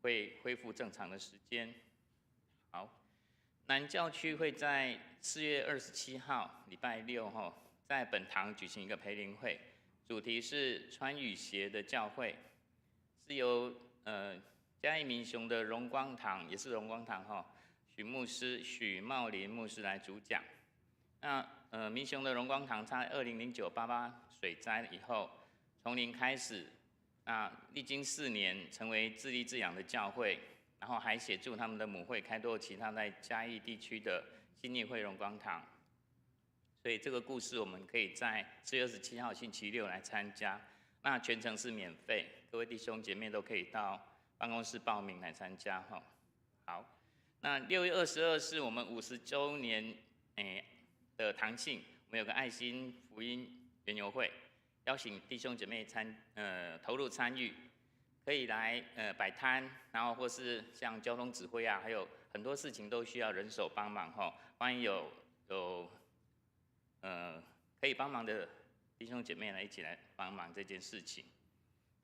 会恢复正常的时间。好，南教区会在4月27号礼拜6在本堂举行一个培灵会，主题是穿雨鞋的教会，是由嘉义民雄的荣光堂，也是荣光堂许茂林牧师来主讲。那民雄的荣光堂在200988水灾以后，从零开始，那历经4年成为自立自养的教会，然后还协助他们的母会开拓其他在嘉义地区的新义会荣光堂。所以这个故事我们可以在4月27号星期六来参加，那全程是免费，各位弟兄姐妹都可以到办公室报名来参加哈。好，那6月22是我们50周年的堂庆，我们有个爱心福音园游会，邀请弟兄姐妹投入参与，可以来摆摊，然后或是像交通指挥啊，还有很多事情都需要人手帮忙哈。欢迎有可以帮忙的弟兄姐妹来一起来帮忙这件事情。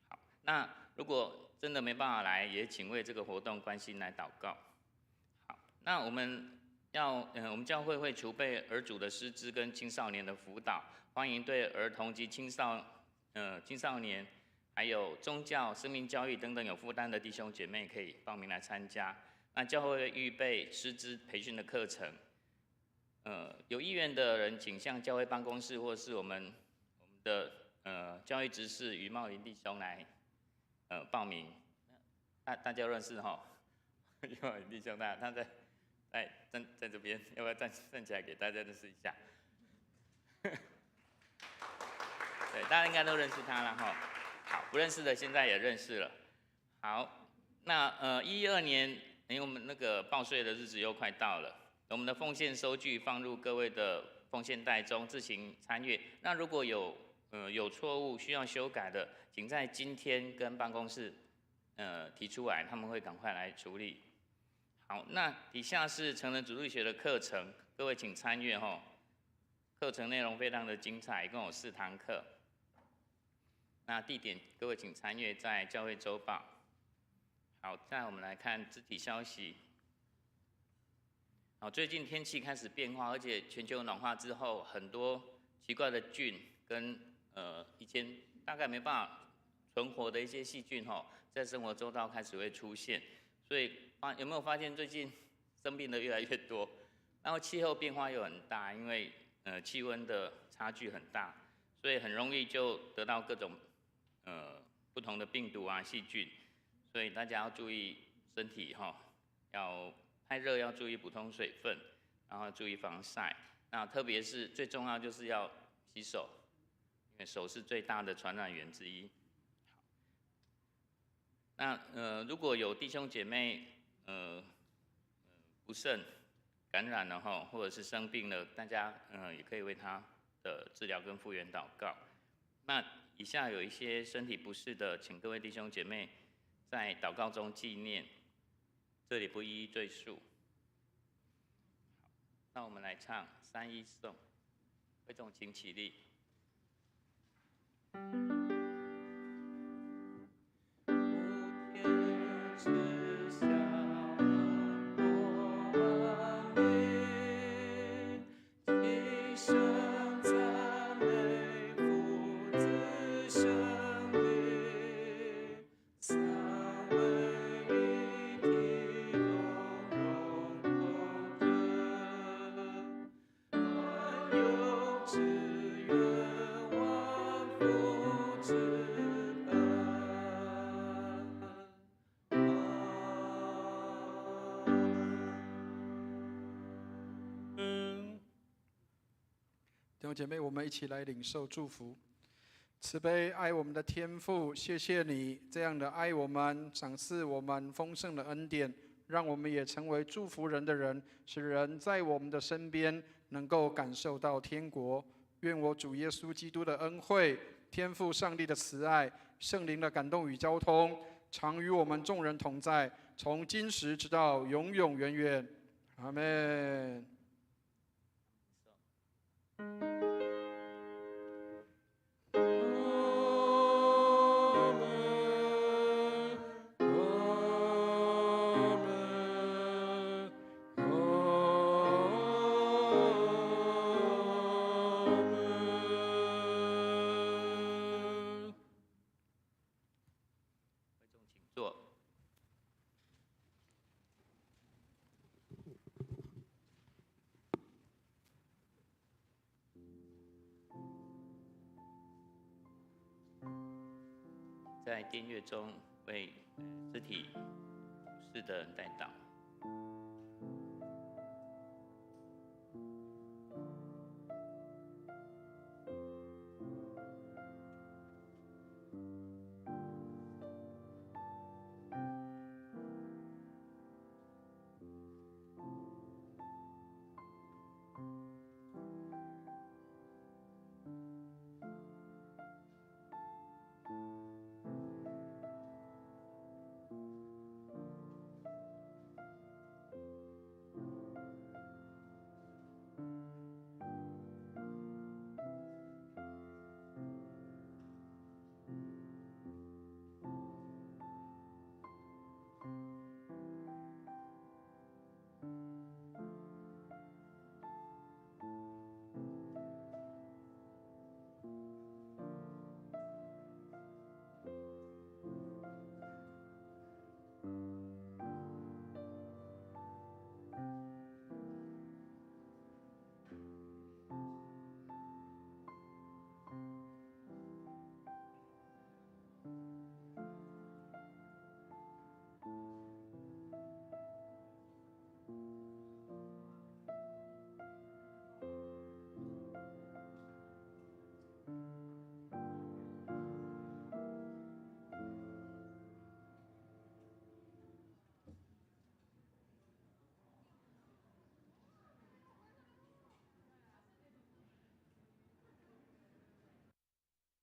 好，那如果真的没办法来，也请为这个活动关心来祷告。好，那我们教会会储备儿主的师资跟青少年的辅导，欢迎对儿童及青少年，还有宗教、生命教育等等有负担的弟兄姐妹可以报名来参加。那教会会预备师资培训的课程。有意愿的人，请向教会办公室或是我们的教育执事余茂林弟兄来报名。大家认识哈？余茂林弟兄，他在这边，要不要站起来给大家认识一下？对，大家应该都认识他了哈。好，不认识的现在也认识了。好，那2012年，因为我们那个报税的日子又快到了。我们的奉献收据放入各位的奉献袋中，自行参阅。那如果有错误需要修改的，请在今天跟办公室提出来，他们会赶快来处理。好，那以下是成人主日学的课程，各位请参阅哈。课程内容非常的精彩，一共有4堂课。那地点各位请参阅在教会周报。好，再来我们来看肢体消息。最近天气开始变化，而且全球暖化之后，很多奇怪的菌跟以前大概没办法存活的一些细菌在生活周遭开始会出现。所以有没有发现最近生病的越来越多？然后气候变化又很大，因为气温的差距很大，所以很容易就得到各种不同的病毒啊细菌。所以大家要注意身体要太热要注意补充水分，然后注意防晒。那特别是最重要就是要洗手，因为手是最大的传染源之一。那如果有弟兄姐妹不慎感染了或者是生病了，大家也可以为他的治疗跟复原祷告。那以下有一些身体不适的，请各位弟兄姐妹在祷告中纪念。这里不一一赘述。那我们来唱3-1颂，会众请起立。只愿万福。兄姐妹，我们一起来领受祝福。慈悲爱我们的天父，谢谢你这样的爱我们，赏赐我们丰盛的恩典，让我们也成为祝福人的人，使人在我们的身边能够感受到天国。愿我主耶稣基督的恩惠、天父上帝的慈爱、圣灵的感动与交通，常与我们众人同在，从今时直到永永远远。阿们。坐。在殿乐中为肢体不适的人代祷。